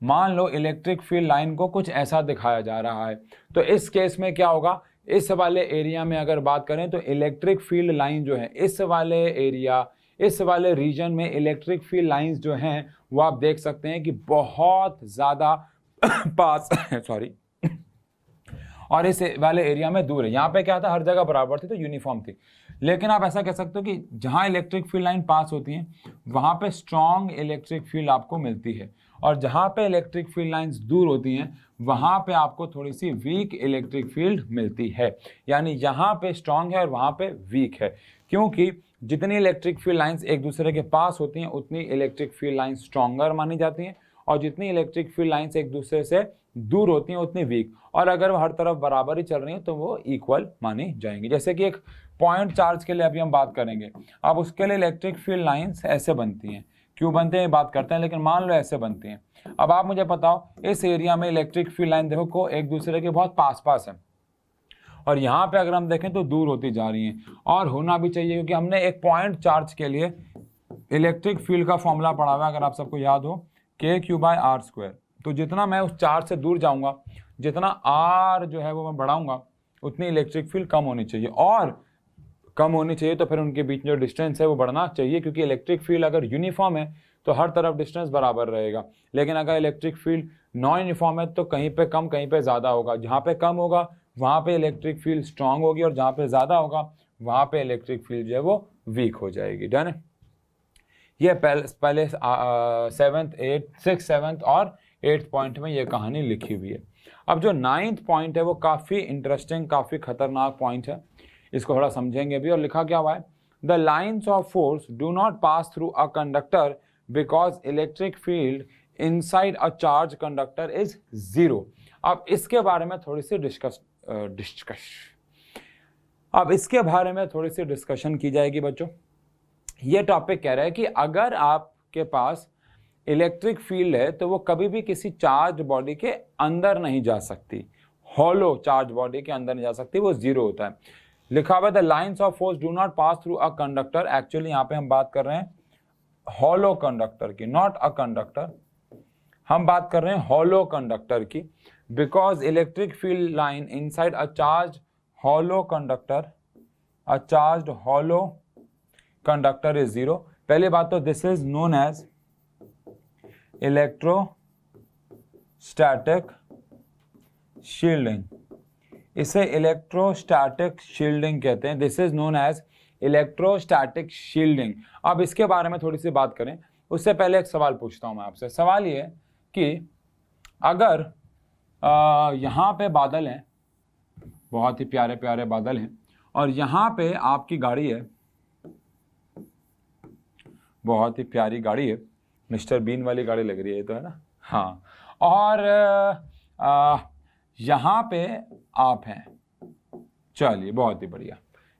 मान लो इलेक्ट्रिक फील्ड लाइन को कुछ ऐसा दिखाया जा रहा है, तो इस केस में क्या होगा, इस वाले एरिया में अगर बात करें तो इलेक्ट्रिक फील्ड लाइन जो है इस वाले एरिया, इस वाले रीजन में इलेक्ट्रिक फील्ड लाइंस जो हैं वो आप देख सकते हैं कि बहुत ज़्यादा पास सॉरी और इस वाले एरिया में दूर है। यहाँ पे क्या था, हर जगह बराबर थी तो यूनिफॉर्म थी, लेकिन आप ऐसा कह सकते हो कि जहाँ इलेक्ट्रिक फील्ड लाइन पास होती हैं वहाँ पे स्ट्रॉन्ग इलेक्ट्रिक फील्ड आपको मिलती है, और जहाँ पे इलेक्ट्रिक फील्ड लाइंस दूर होती हैं वहाँ पे आपको थोड़ी सी वीक इलेक्ट्रिक फील्ड मिलती है। यानी यहाँ पे स्ट्रॉन्ग है और वहाँ पे वीक है, क्योंकि जितनी इलेक्ट्रिक फील्ड लाइंस एक दूसरे के पास होती हैं उतनी इलेक्ट्रिक फील्ड लाइंस स्ट्रॉन्गर मानी जाती हैं, और जितनी इलेक्ट्रिक फील्ड लाइंस एक दूसरे से दूर होती हैं उतनी वीक, और अगर वो हर तरफ बराबर ही चल रही हैं तो वो इक्वल मानी जाएंगी। जैसे कि एक पॉइंट चार्ज के लिए अभी हम बात करेंगे, अब उसके लिए इलेक्ट्रिक फील्ड लाइंस ऐसे बनती हैं, क्यों बनते हैं बात करते हैं, लेकिन मान लो ऐसे बनती हैं। अब आप मुझे बताओ, इस एरिया में इलेक्ट्रिक फील्ड लाइन देखो को एक दूसरे के बहुत पास पास है, और यहाँ पे अगर हम देखें तो दूर होती जा रही हैं, और होना भी चाहिए, क्योंकि हमने एक पॉइंट चार्ज के लिए इलेक्ट्रिक फील्ड का फॉर्मूला पढ़ा हुआ है, अगर आप सबको याद हो, KQ/R²। तो जितना मैं उस चार्ज से दूर जाऊंगा, जितना R जो है वो मैं बढ़ाऊंगा, उतनी इलेक्ट्रिक फील्ड कम होनी चाहिए, और कम होनी चाहिए तो फिर उनके बीच में जो डिस्टेंस है वो बढ़ना चाहिए, क्योंकि इलेक्ट्रिक फील्ड अगर यूनिफॉर्म है तो हर तरफ डिस्टेंस बराबर रहेगा, लेकिन अगर इलेक्ट्रिक फील्ड नॉन यूनिफॉर्म है तो कहीं पे कम कहीं पे ज़्यादा होगा। जहाँ पे कम होगा वहाँ पे इलेक्ट्रिक फील्ड स्ट्रांग होगी, और जहाँ पे ज़्यादा होगा वहाँ पे इलेक्ट्रिक फील्ड जो है वो वीक हो जाएगी। डन है, ये पहले 7th 8th 6th 7th और 8th पॉइंट में ये कहानी लिखी हुई है। अब जो 9th पॉइंट है वो काफ़ी इंटरेस्टिंग, काफ़ी खतरनाक पॉइंट है, इसको थोड़ा समझेंगे भी। और लिखा क्या हुआ है, the lines of force do not pass through a conductor because electric field inside a charge conductor is 0। अब इसके बारे में थोड़ी सी डिस्कस अब इसके बारे में थोड़ी सी डिस्कशन की जाएगी बच्चों। ये टॉपिक कह रहा है कि अगर आपके पास इलेक्ट्रिक फील्ड है तो वो कभी भी किसी चार्ज बॉडी के अंदर नहीं जा सकती, हॉलो चार्ज बॉडी के अंदर नहीं जा सकती, वो जीरो होता है। लिखा हुआ है the lines of force do not pass through a conductor. Actually यहाँ पे हम बात कर रहे हैं हॉलो कंडक्टर की, नॉट अ कंडक्टर, हम बात कर रहे हैं हॉलो कंडक्टर की। Because electric field line inside a charge hollow conductor, a charge hollow conductor is zero. पहली बात तो this is known as electrostatic shielding, इसे इलेक्ट्रोस्टैटिक शील्डिंग कहते हैं। This is known as electrostatic shielding. अब इसके बारे में थोड़ी सी बात करें उससे पहले एक सवाल पूछता हूं मैं आपसे। सवाल ये कि अगर यहाँ पे बादल हैं, बहुत ही प्यारे प्यारे बादल हैं, और यहाँ पे आपकी गाड़ी है, बहुत ही प्यारी गाड़ी है, मिस्टर बीन वाली गाड़ी लग रही है तो, है ना, हाँ, और यहाँ पे आप हैं, चलिए बहुत ही बढ़िया।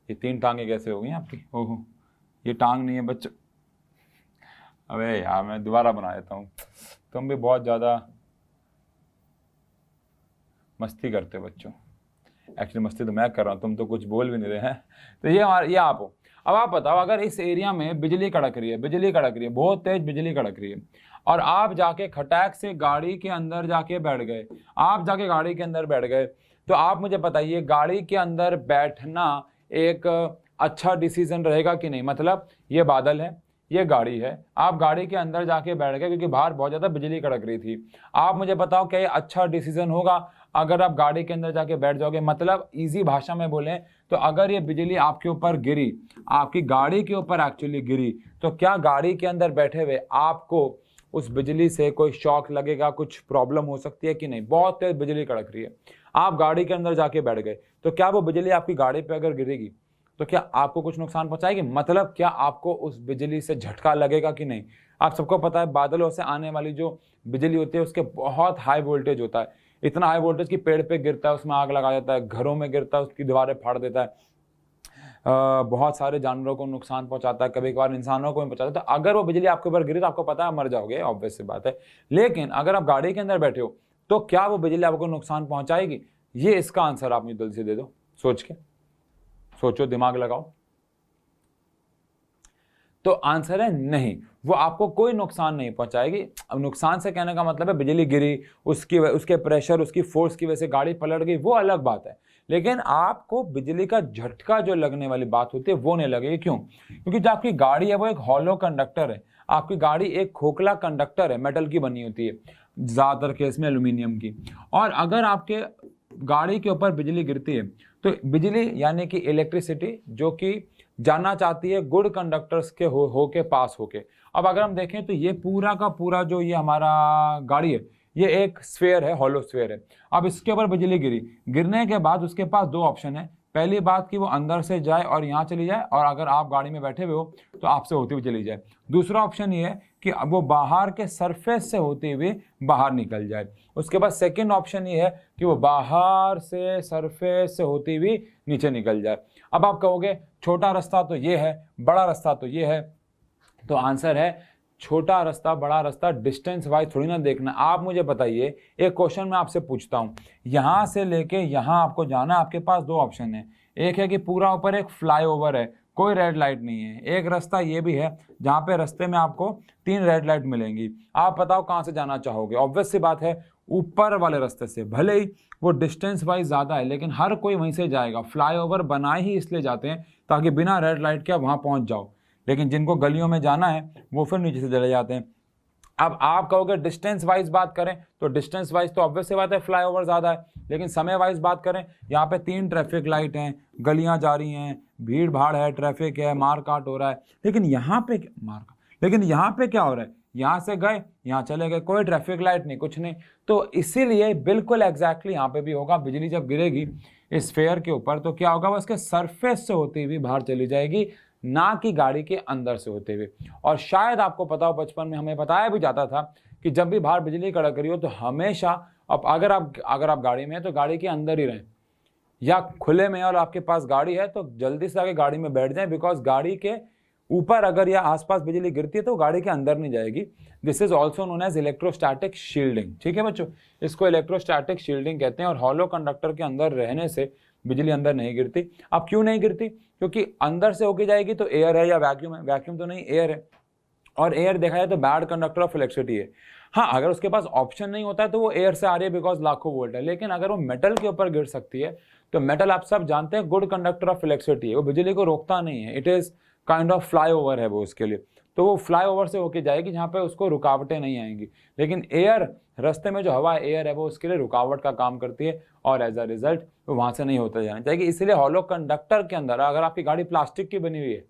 ये 3 टांगे कैसे हो गई आपकी? ओहो, ये टांग नहीं है बच्चों, अबे यार मैं दोबारा बना देता हूँ। तुम भी बहुत ज़्यादा मस्ती करते हो बच्चों। एक्चुअली मस्ती तो मैं कर रहा हूँ, तुम तो कुछ बोल भी नहीं रहे हैं। तो ये आप हो। अब आप बताओ, अगर इस एरिया में बिजली कड़क रही है, बहुत तेज बिजली कड़क रही है, और आप जाके खटाक से गाड़ी के अंदर जाके बैठ गए, तो आप मुझे बताइए गाड़ी के अंदर बैठना एक अच्छा डिसीजन रहेगा कि नहीं? मतलब ये बादल है, ये गाड़ी है, आप गाड़ी के अंदर जाके बैठ गए क्योंकि बाहर बहुत ज़्यादा बिजली कड़क रही थी। आप मुझे बताओ क्या ये अच्छा डिसीजन होगा अगर आप गाड़ी के अंदर जाके बैठ जाओगे? मतलब इजी भाषा में बोलें तो अगर ये बिजली आपके ऊपर गिरी, आपकी गाड़ी के ऊपर एक्चुअली गिरी, तो क्या गाड़ी के अंदर बैठे हुए आपको उस बिजली से कोई शॉक लगेगा, कुछ प्रॉब्लम हो सकती है कि नहीं? बहुत तेज बिजली कड़क रही है, आप गाड़ी के अंदर जाके बैठ गए, तो क्या वो बिजली आपकी गाड़ी पे अगर गिरेगी तो क्या आपको कुछ नुकसान पहुंचाएगी? मतलब क्या आपको उस बिजली से झटका लगेगा कि नहीं? आप सबको पता है बादलों से आने वाली जो बिजली होती है उसके बहुत हाई वोल्टेज होता है, इतना हाई वोल्टेज कि पेड़ पे गिरता है उसमें आग लगा देता है, घरों में गिरता है उसकी दीवारें फाड़ देता है, बहुत सारे जानवरों को नुकसान पहुंचाता है, कभी कभार इंसानों को भी पहुंचाता है। तो अगर वो बिजली आपके ऊपर गिरी तो आपको पता है मर जाओगे, ऑब्वियस सी बात है। लेकिन अगर आप गाड़ी के अंदर बैठे हो तो क्या वो बिजली आपको नुकसान पहुंचाएगी? ये इसका आंसर आप मुझे जल्दी से दे दो, सोचो, दिमाग लगाओ। तो आंसर है नहीं, वो आपको कोई नुकसान नहीं पहुंचाएगी। अब नुकसान से कहने का मतलब है बिजली गिरी, उसके प्रेशर, उसकी फोर्स की वजह से गाड़ी पलट गई, वो अलग बात है। लेकिन आपको बिजली का झटका जो लगने वाली बात होती है वो नहीं लगेगी। क्यों? क्योंकि जो आपकी गाड़ी है वो एक हॉलो कंडक्टर है, आपकी गाड़ी एक खोखला कंडक्टर है, मेटल की बनी होती है, ज़्यादातर केस में एल्यूमिनियम की। और अगर आपके गाड़ी के ऊपर बिजली गिरती है तो बिजली यानी कि इलेक्ट्रिसिटी जो कि जाना चाहती है गुड कंडक्टर्स के होके पास होके। अब अगर हम देखें तो ये पूरा का पूरा जो ये हमारा गाड़ी है ये एक स्फीयर है, हॉलो स्फीयर है। अब इसके ऊपर बिजली गिरने के बाद उसके पास 2 ऑप्शन है। पहली बात कि वो अंदर से जाए और यहाँ चली जाए, और अगर आप गाड़ी में बैठे हुए हो तो आपसे होती हुई चली जाए। दूसरा ऑप्शन ये है कि वो बाहर के सरफेस से होते हुए बाहर निकल जाए। उसके बाद सेकंड ऑप्शन ये है कि वो बाहर से सरफेस से होती हुई नीचे निकल जाए। अब आप कहोगे छोटा रास्ता तो ये है, बड़ा रास्ता तो ये है, तो आंसर है छोटा रास्ता बड़ा रास्ता डिस्टेंस वाइज थोड़ी ना देखना। आप मुझे बताइए, एक क्वेश्चन मैं आपसे पूछता हूँ, यहाँ से लेके यहाँ आपको जाना, आपके पास 2 ऑप्शन है। एक है कि पूरा ऊपर एक फ्लाईओवर है, कोई रेड लाइट नहीं है। एक रास्ता ये भी है जहाँ पे रास्ते में आपको 3 रेड लाइट मिलेंगी। आप बताओ कहाँ से जाना चाहोगे? ऑब्वियस सी बात है ऊपर वाले रास्ते से। भले ही वो डिस्टेंस वाइज ज़्यादा है लेकिन हर कोई वहीं से जाएगा। फ्लाईओवर बनाए ही इसलिए जाते हैं ताकि बिना रेड लाइट के वहाँ पहुँच जाओ, लेकिन जिनको गलियों में जाना है वो फिर नीचे से चले जाते हैं। अब आप कहोगे डिस्टेंस वाइज बात करें तो डिस्टेंस वाइज तो ऑब्वियस सी बात है फ्लाईओवर ज़्यादा है, लेकिन समय वाइज बात करें यहाँ पे 3 ट्रैफिक लाइट हैं, गलियाँ जा रही हैं, भीड़ भाड़ है, ट्रैफिक है, मार काट हो रहा है। लेकिन यहाँ पे क्या हो रहा है? यहाँ से गए यहाँ चले गए, कोई ट्रैफिक लाइट नहीं, कुछ नहीं। तो इसीलिए बिल्कुल एग्जैक्टली यहाँ पे भी होगा, बिजली जब गिरेगी इस स्फीयर के ऊपर तो क्या होगा, वो उसके सरफेस से होती हुई बाहर चली जाएगी, ना कि गाड़ी के अंदर से होते हुए। और शायद आपको पता हो बचपन में हमें बताया भी जाता था कि जब भी बाहर बिजली कड़क रही हो तो हमेशा, अब अगर आप गाड़ी में हैं तो गाड़ी के अंदर ही रहें, या खुले में और आपके पास गाड़ी है तो जल्दी से आके गाड़ी में बैठ जाएं, बिकॉज गाड़ी के ऊपर अगर या आसपास बिजली गिरती है तो गाड़ी के अंदर नहीं जाएगी। This is also known as electrostatic shielding. ठीक है बच्चों, इसको इलेक्ट्रोस्टैटिक शील्डिंग कहते हैं। और हॉलो कंडक्टर के अंदर रहने से बिजली अंदर नहीं गिरती। अब क्यों नहीं गिरती? क्योंकि अंदर से होके जाएगी तो एयर है या वैक्यूम है? वैक्यूम तो नहीं, एयर है। और एयर देखा जाए तो बैड कंडक्टर ऑफ इलेक्ट्रिसिटी है। हाँ, अगर उसके पास ऑप्शन नहीं होता है तो वो एयर से आ रही है बिकॉज लाखों वोल्ट है। लेकिन अगर वो मेटल के ऊपर गिर सकती है तो मेटल आप सब जानते हैं गुड कंडक्टर ऑफ इलेक्ट्रिसिटी है, वो बिजली को रोकता नहीं है। It is kind of fly over है वो उसके लिए। तो वो फ्लाई ओवर से होके जाएगी जहाँ पे उसको रुकावटें नहीं आएंगी। लेकिन एयर, रास्ते में जो हवा एयर है वो उसके लिए रुकावट का काम करती है और एज अ रिजल्ट वो वहाँ से नहीं होता जाना चाहिए। इसलिए हॉलो कंडक्टर के अंदर, अगर आपकी गाड़ी प्लास्टिक की बनी हुई है,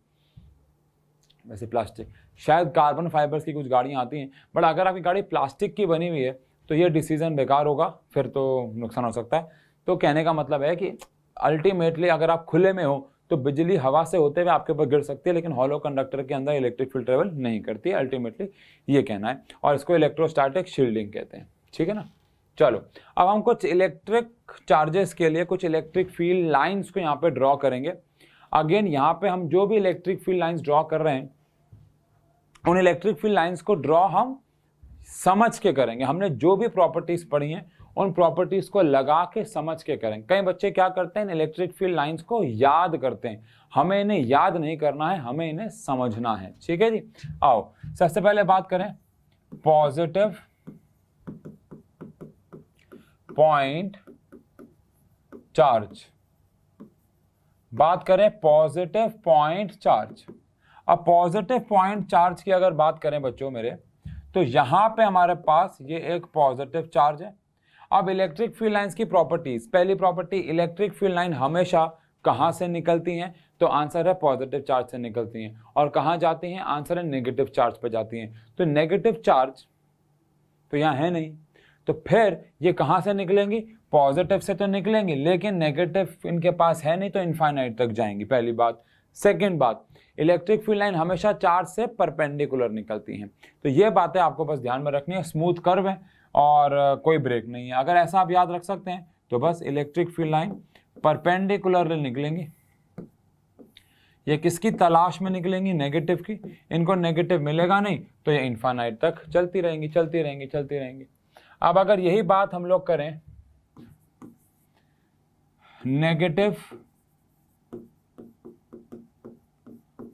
वैसे प्लास्टिक शायद कार्बन फाइबर्स की कुछ गाड़ियाँ आती हैं, बट अगर आपकी गाड़ी प्लास्टिक की बनी हुई है तो ये डिसीजन बेकार होगा, फिर तो नुकसान हो सकता है। तो कहने का मतलब है कि अल्टीमेटली अगर आप खुले में हो तो बिजली हवा से होते हुए आपके ऊपर गिर सकती है, लेकिन हॉलो कंडक्टर के अंदर इलेक्ट्रिक फील्ड ट्रेवल नहीं करती है, अल्टीमेटली ये कहना है। और इसको इलेक्ट्रोस्टैटिक शील्डिंग कहते हैं। ठीक है ना। चलो, अब हम कुछ इलेक्ट्रिक चार्जेस के लिए कुछ इलेक्ट्रिक फील्ड लाइन्स को यहाँ पे ड्रॉ करेंगे। अगेन यहाँ पे हम जो भी इलेक्ट्रिक फील्ड लाइन्स ड्रॉ कर रहे हैं उन इलेक्ट्रिक फील्ड लाइंस को ड्रॉ हम समझ के करेंगे। हमने जो भी प्रॉपर्टीज पढ़ी हैं उन प्रॉपर्टीज को लगा के समझ के करेंगे। कई बच्चे क्या करते हैं, इलेक्ट्रिक फील्ड लाइंस को याद करते हैं। हमें इन्हें याद नहीं करना है, हमें इन्हें समझना है। ठीक है जी। आओ सबसे पहले बात करें पॉजिटिव पॉइंट चार्ज। बात करें पॉजिटिव पॉइंट चार्ज। अब पॉजिटिव पॉइंट चार्ज की अगर बात करें बच्चों मेरे, तो यहां पे हमारे पास ये एक पॉजिटिव चार्ज है। अब इलेक्ट्रिक फील्ड लाइंस की प्रॉपर्टीज, पहली प्रॉपर्टी, इलेक्ट्रिक फील्ड लाइन हमेशा कहां से निकलती हैं? तो आंसर है पॉजिटिव चार्ज से निकलती हैं। और कहां जाती हैं? आंसर है नेगेटिव चार्ज पे जाती हैं। तो नेगेटिव चार्ज तो यहां है नहीं, तो फिर ये कहां से निकलेंगी? पॉजिटिव से तो निकलेंगी, लेकिन नेगेटिव इनके पास है नहीं तो इनफाइनाइट तक जाएंगी, पहली बात। सेकेंड बात, इलेक्ट्रिक फील्ड लाइन हमेशा चार्ज से परपेंडिकुलर निकलती हैं। तो ये बातें आपको बस ध्यान में रखनी है। स्मूथ कर्व है और कोई ब्रेक नहीं है। अगर ऐसा आप याद रख सकते हैं तो बस इलेक्ट्रिक फील्ड लाइन परपेंडिकुलर निकलेंगी। ये किसकी तलाश में निकलेंगी? नेगेटिव की। इनको नेगेटिव मिलेगा नहीं तो ये इनफाइनाइट तक चलती रहेंगी, चलती रहेंगी, चलती रहेंगी। अब अगर यही बात हम लोग करें नेगेटिव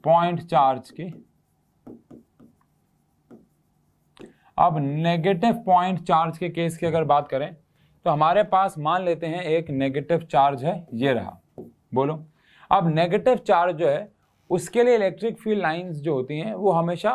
पॉइंट चार्ज की, अब नेगेटिव पॉइंट चार्ज के केस की अगर बात करें तो हमारे पास मान लेते हैं एक नेगेटिव चार्ज है, ये रहा। बोलो, अब नेगेटिव चार्ज जो है उसके लिए इलेक्ट्रिक फील्ड लाइंस जो होती हैं वो हमेशा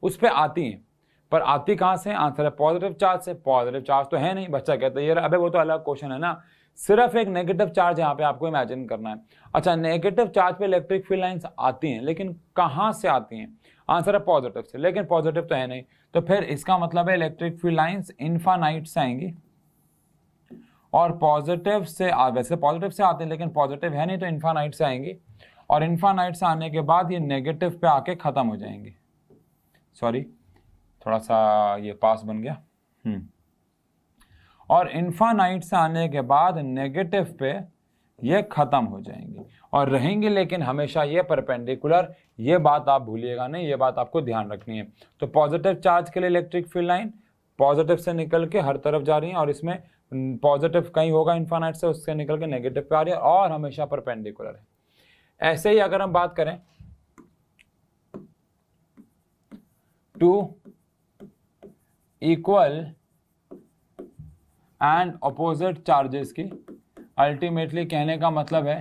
उस पर आती हैं, पर आती कहां से? आंसर है पॉजिटिव चार्ज से। पॉजिटिव चार्ज तो है नहीं। बच्चा कहता है ये अबे वो तो अलग क्वेश्चन है ना, सिर्फ एक नेगेटिव चार्ज यहाँ पे आपको इमेजिन करना है। अच्छा, नेगेटिव चार्ज पे इलेक्ट्रिक फील्ड लाइंस आती हैं, लेकिन कहां से आती हैं? आंसर है पॉजिटिव से, लेकिन पॉजिटिव तो है नहीं। तो फिर इसका मतलब है इलेक्ट्रिक फील्ड लाइंस इनफाइनाइट से आएंगी और पॉजिटिव से वैसे पॉजिटिव से आते हैं लेकिन पॉजिटिव है नहीं तो इनफाइनाइट से आएंगी, और इनफाइनाइट से आने के बाद ये नेगेटिव पे आके खत्म हो जाएंगे। सॉरी, थोड़ा सा ये पास बन गया। और इनफाइनाइट से आने के बाद नेगेटिव पे ये खत्म हो जाएंगे और रहेंगे लेकिन हमेशा ये परपेंडिकुलर। ये बात आप भूलिएगा नहीं, ये बात आपको ध्यान रखनी है। तो पॉजिटिव चार्ज के लिए इलेक्ट्रिक फील्ड लाइन पॉजिटिव से निकल के हर तरफ जा रही है और इसमें पॉजिटिव कहीं होगा इनफाइनाइट से, उससे निकल के नेगेटिव पे आ रही है और हमेशा परपेंडिकुलर है। ऐसे ही अगर हम बात करें two equal and opposite charges की, अल्टीमेटली कहने का मतलब है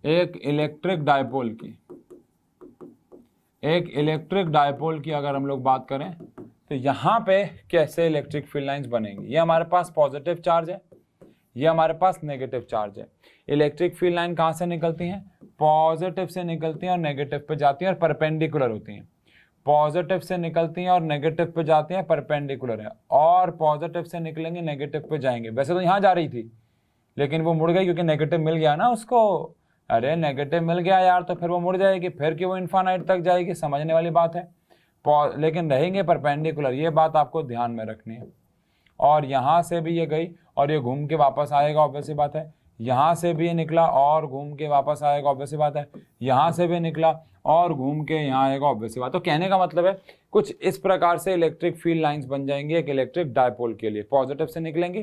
एक इलेक्ट्रिक डायपोल की, एक इलेक्ट्रिक डायपोल की अगर हम लोग बात करें तो यहाँ पे कैसे इलेक्ट्रिक फील्ड लाइंस बनेंगी। ये हमारे पास पॉजिटिव चार्ज है, ये हमारे पास नेगेटिव चार्ज है। इलेक्ट्रिक फील्ड लाइन कहाँ से निकलती हैं? पॉजिटिव से निकलती हैं और नेगेटिव पे जाती हैं और परपेंडिकुलर होती हैं। पॉजिटिव से निकलती हैं और नेगेटिव पे जाती हैं, परपेंडिकुलर है, और पॉजिटिव से निकलेंगे नेगेटिव पे जाएंगे। वैसे तो यहाँ जा रही थी लेकिन वो मुड़ गई क्योंकि नेगेटिव मिल गया ना उसको। अरे नेगेटिव मिल गया यार, तो फिर वो मुड़ जाएगी, फिर कि वो इनफाइनाइट तक जाएगी, समझने वाली बात है। लेकिन रहेंगे परपेंडिकुलर, ये बात आपको ध्यान में रखनी है। और यहाँ से भी ये गई और ये घूम के वापस आएगा, ऑब्वियस सी बात है। यहाँ से भी निकला और घूम के वापस आएगा, ऑब्वियस सी बात है। यहाँ से भी निकला और घूम के यहाँ आएगा, ऑब्वियस सी बात। तो कहने का मतलब है कुछ इस प्रकार से इलेक्ट्रिक फील्ड लाइंस बन जाएंगी एक इलेक्ट्रिक डायपोल के लिए। पॉजिटिव से निकलेंगी,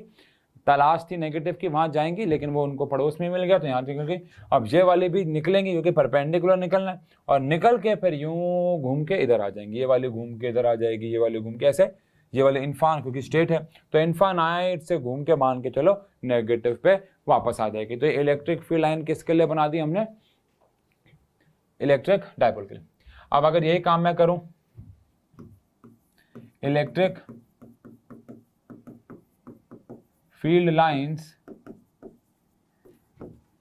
तलाश थी नेगेटिव की, वहां जाएंगी लेकिन वो उनको पड़ोस में मिल गया तो यहाँ निकल गई। अब ये वाली भी निकलेंगी क्योंकि परपेंडिकुलर निकलना है, और निकल के फिर यूं घूम के इधर आ जाएंगी। ये वाली घूम के इधर आ जाएगी, ये वाली घूम के ऐसे, ये वाले इन्फान क्योंकि स्टेट है तो इन्फानाइट से घूम के मान के चलो नेगेटिव पे वापस आ जाएगी। तो इलेक्ट्रिक फील्ड लाइन किसके लिए बना दी हमने? इलेक्ट्रिक डायपोल के लिए। अब अगर यही काम मैं करूं electric field lines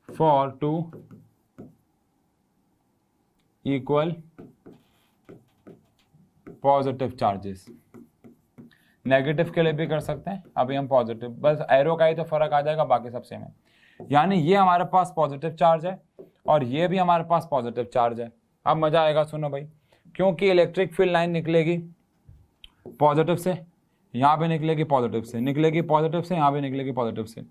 for two equal positive charges, negative के लिए भी कर सकते हैं। अभी हम पॉजिटिव, बस एरो का ही तो फर्क आ जाएगा, बाकी सब सेम है। यानी ये हमारे पास पॉजिटिव चार्ज है और ये भी हमारे पास पॉजिटिव चार्ज है। अब मजा आएगा, सुनो भाई, क्योंकि इलेक्ट्रिक फील्ड लाइन निकलेगी पॉजिटिव से, यहाँ भी निकलेगी पॉजिटिव से, निकलेगी पॉजिटिव से, यहाँ भी निकलेगी पॉजिटिव से।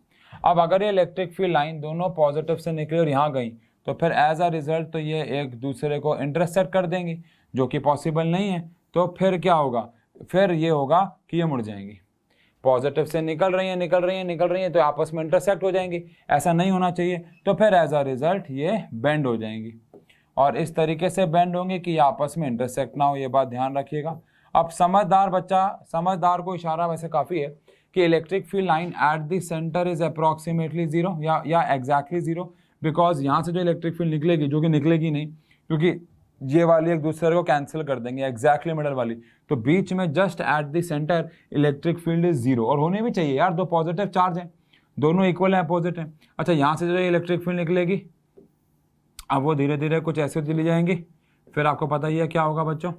अब अगर ये इलेक्ट्रिक फील्ड लाइन दोनों पॉजिटिव से निकली और यहाँ गई तो फिर एज अ रिजल्ट तो ये एक दूसरे को इंटरसेक्ट कर देंगी, जो कि पॉसिबल नहीं है। तो फिर क्या होगा? फिर ये होगा कि ये मुड़ जाएंगी, पॉजिटिव से निकल रही हैं तो आपस में इंटरसेक्ट हो जाएंगी। ऐसा नहीं होना चाहिए, तो फिर एज अ रिजल्ट ये बेंड हो जाएंगी, और इस तरीके से बेंड होंगे कि आपस में इंटरसेक्ट ना हो। ये बात ध्यान रखिएगा। अब समझदार बच्चा, समझदार को इशारा वैसे काफ़ी है कि electric field line at the centre is approximately zero या एग्जैक्टली जीरो, बिकॉज यहाँ से जो इलेक्ट्रिक फील्ड निकलेगी, जो कि निकलेगी नहीं क्योंकि ये वाली एक दूसरे को कैंसिल कर देंगे, एग्जैक्टली मिडल वाली, तो बीच में just at the centre electric field is zero. और होने भी चाहिए यार, दो पॉजिटिव चार्ज हैं, दोनों इक्वल हैं, अपोजिट हैं। अच्छा, यहाँ से जो इलेक्ट्रिक फील्ड निकलेगी अब वो धीरे धीरे कुछ ऐसे चली जाएंगी, फिर आपको पता ही है क्या होगा बच्चों।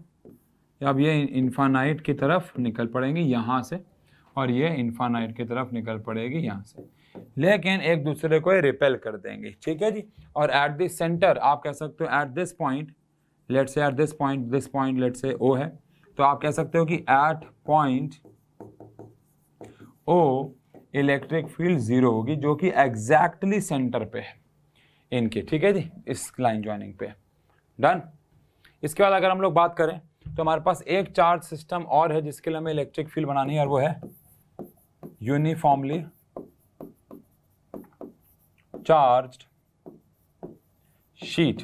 अब ये इन्फानाइट की तरफ निकल पड़ेंगी यहाँ से, और ये इन्फानाइट की तरफ निकल पड़ेगी यहाँ से, लेकिन एक दूसरे को रिपेल कर देंगे, ठीक है जी। और एट दिस सेंटर आप कह सकते हो at this point, let's say at this point let's say O है, तो आप कह सकते हो कि at point O electric field zero होगी, जो कि एग्जैक्टली सेंटर पे है इनके, ठीक है जी, इस लाइन ज्वाइनिंग पे। डन। इसके बाद अगर हम लोग बात करें तो हमारे पास एक चार्ज सिस्टम और है जिसके लिए हमें इलेक्ट्रिक फील्ड बनानी है, और वो है यूनिफॉर्मली चार्ज्ड शीट।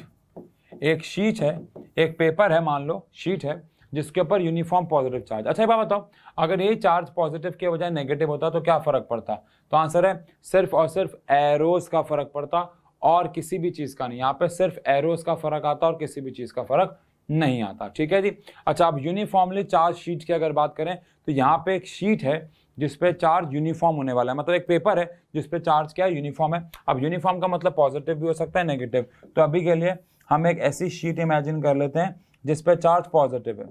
एक शीट है, एक पेपर है, मान लो शीट है जिसके ऊपर यूनिफॉर्म पॉजिटिव चार्ज। अच्छा एक बात बताओ, अगर ये चार्ज पॉजिटिव के बजाय नेगेटिव होता तो क्या फर्क पड़ता? तो आंसर है सिर्फ और सिर्फ एरोस का फर्क पड़ता और किसी भी चीज का नहीं। यहाँ पे सिर्फ एरोस का फर्क आता और किसी भी चीज का फर्क नहीं आता, ठीक है जी। अच्छा, अब यूनिफॉर्मली चार्ज शीट की अगर बात करें तो यहाँ पे एक शीट है जिसपे चार्ज यूनिफॉर्म होने वाला है, मतलब एक पेपर है जिसपे चार्ज क्या है? यूनिफॉर्म है। अब यूनिफॉर्म का मतलब पॉजिटिव भी हो सकता है, नेगेटिव। तो अभी के लिए हम एक ऐसी शीट इमेजिन कर लेते हैं जिसपे चार्ज पॉजिटिव है।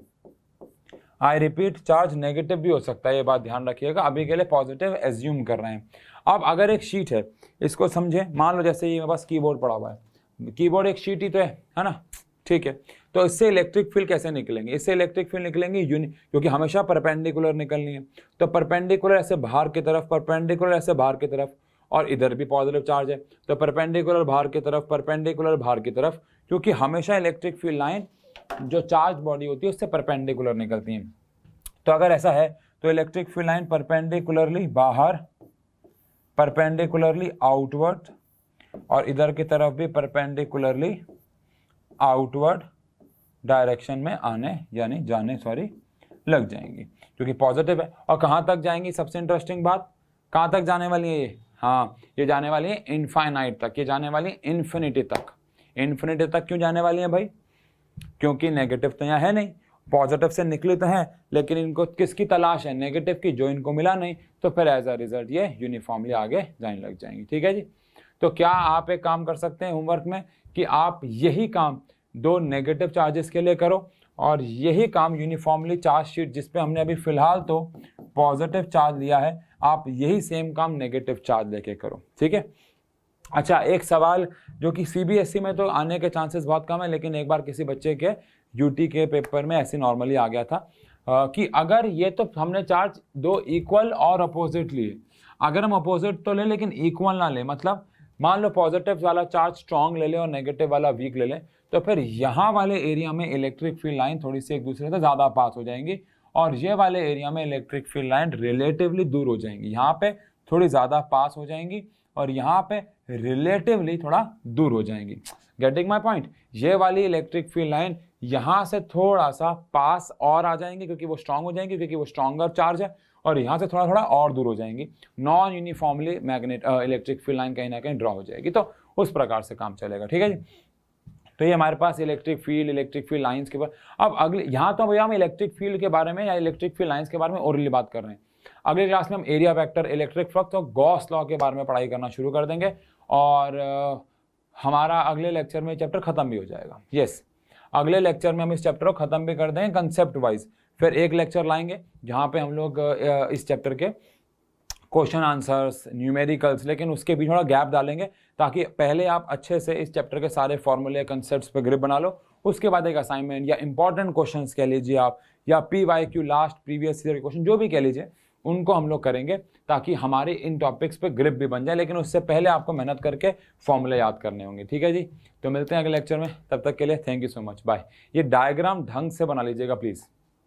आई रिपीट, चार्ज नेगेटिव भी हो सकता है, ये बात ध्यान रखिएगा। अभी के लिए पॉजिटिव एज्यूम कर रहे हैं। अब अगर एक शीट है, इसको समझे, मान लो जैसे ये मेरे पास कीबोर्ड पड़ा हुआ है, कीबोर्ड एक शीट ही तो है ना, ठीक है। तो इससे इलेक्ट्रिक फील्ड कैसे निकलेंगे? इससे इलेक्ट्रिक फील्ड निकलेंगे क्योंकि हमेशा परपेंडिकुलर निकलनी है, तो परपेंडिकुलर ऐसे बाहर की तरफ, परपेंडिकुलर ऐसे बाहर की तरफ, और इधर भी पॉजिटिव चार्ज है तो परपेंडिकुलर बाहर की तरफ, परपेंडिकुलर बाहर की तरफ, क्योंकि हमेशा इलेक्ट्रिक फील्ड लाइन जो चार्ज बॉडी होती है उससे परपेंडिकुलर निकलती है। तो अगर ऐसा है तो इलेक्ट्रिक फील्ड लाइन परपेंडिकुलरली बाहर, परपेंडिकुलरली आउटवर्ड, और इधर की तरफ भी परपेंडिकुलरली आउटवर्ड डायरेक्शन में आने यानी जाने लग जाएंगी, क्योंकि पॉजिटिव है। और कहाँ तक जाएंगी? सबसे इंटरेस्टिंग बात, कहाँ तक जाने वाली है ये? हाँ, ये जाने वाली है इनफाइनाइट तक, ये जाने वाली है इन्फिनिटी तक। इन्फिनिटी तक क्यों जाने वाली है भाई? क्योंकि नेगेटिव तो यहाँ है नहीं, पॉजिटिव से निकली तो है, लेकिन इनको किसकी तलाश है? नेगेटिव की, जो इनको मिला नहीं, तो फिर एज अ रिजल्ट ये यूनिफॉर्मली आगे जाने लग जाएंगी, ठीक है जी। तो क्या आप एक काम कर सकते हैं होमवर्क में कि आप यही काम दो नेगेटिव चार्जेस के लिए करो, और यही काम यूनिफॉर्मली चार्ज शीट जिस पे हमने अभी फिलहाल तो पॉजिटिव चार्ज लिया है, आप यही सेम काम नेगेटिव चार्ज लेके करो, ठीक है। अच्छा, एक सवाल जो कि सीबीएसई में तो आने के चांसेस बहुत कम है, लेकिन एक बार किसी बच्चे के यूटी के पेपर में ऐसे नॉर्मली आ गया था कि अगर ये तो हमने चार्ज दो इक्वल और अपोजिट लिए, अगर हम अपोजिट तो ले लेकिन इक्वल ना ले, मतलब मान लो पॉजिटिव वाला चार्ज स्ट्रॉन्ग ले ले और नेगेटिव वाला वीक ले ले, तो फिर यहाँ वाले एरिया में इलेक्ट्रिक फील्ड लाइन थोड़ी सी एक दूसरे से ज़्यादा पास हो जाएंगी और ये वाले एरिया में इलेक्ट्रिक फील्ड लाइन रिलेटिवली दूर हो जाएंगी। यहाँ पे थोड़ी ज़्यादा पास हो जाएंगी और यहाँ पे रिलेटिवली थोड़ा दूर हो जाएंगी। Getting my point? ये वाली इलेक्ट्रिक फील्ड लाइन यहाँ से थोड़ा सा पास और आ जाएंगी क्योंकि वो स्ट्रांग हो जाएंगी, क्योंकि वो स्ट्रॉन्गर चार्ज है, और यहाँ से थोड़ा थोड़ा और दूर हो जाएंगी। Non uniformly magnet electric field line कहीं ना कहीं ड्रॉ हो जाएगी। तो उस प्रकार से काम चलेगा। ठीक है जी। तो ये हमारे पास इलेक्ट्रिक फील्ड लाइंस के बारे। अब अगले यहाँ तो भैया हम इलेक्ट्रिक फील्ड के बारे में या इलेक्ट्रिक फील्ड लाइंस के बारे में ओरली बात कर रहे हैं। अगले क्लास में हम एरिया वेक्टर, इलेक्ट्रिक फ्लक्स और गॉस लॉ के बारे में पढ़ाई करना शुरू कर देंगे और हमारा अगले लेक्चर में चैप्टर खत्म भी हो जाएगा। यस, अगले लेक्चर में हम इस चैप्टर को खत्म भी कर देंगे कंसेप्ट वाइज। फिर एक लेक्चर लाएंगे जहाँ पे हम लोग इस चैप्टर के क्वेश्चन आंसर्स, न्यूमेरिकल्स, लेकिन उसके बीच थोड़ा गैप डालेंगे ताकि पहले आप अच्छे से इस चैप्टर के सारे फॉर्मूले, कंसेप्ट्स पे ग्रिप बना लो। उसके बाद एक असाइनमेंट या इंपॉर्टेंट क्वेश्चंस कह लीजिए आप, या PYQ last previous year question जो भी कह लीजिए, उनको हम लोग करेंगे ताकि हमारे इन टॉपिक्स पे ग्रिप भी बन जाए। लेकिन उससे पहले आपको मेहनत करके फॉर्मूले याद करने होंगे। ठीक है जी। तो मिलते हैं अगले लेक्चर में, तब तक के लिए thank you so much, bye. ये डायग्राम ढंग से बना लीजिएगा प्लीज़।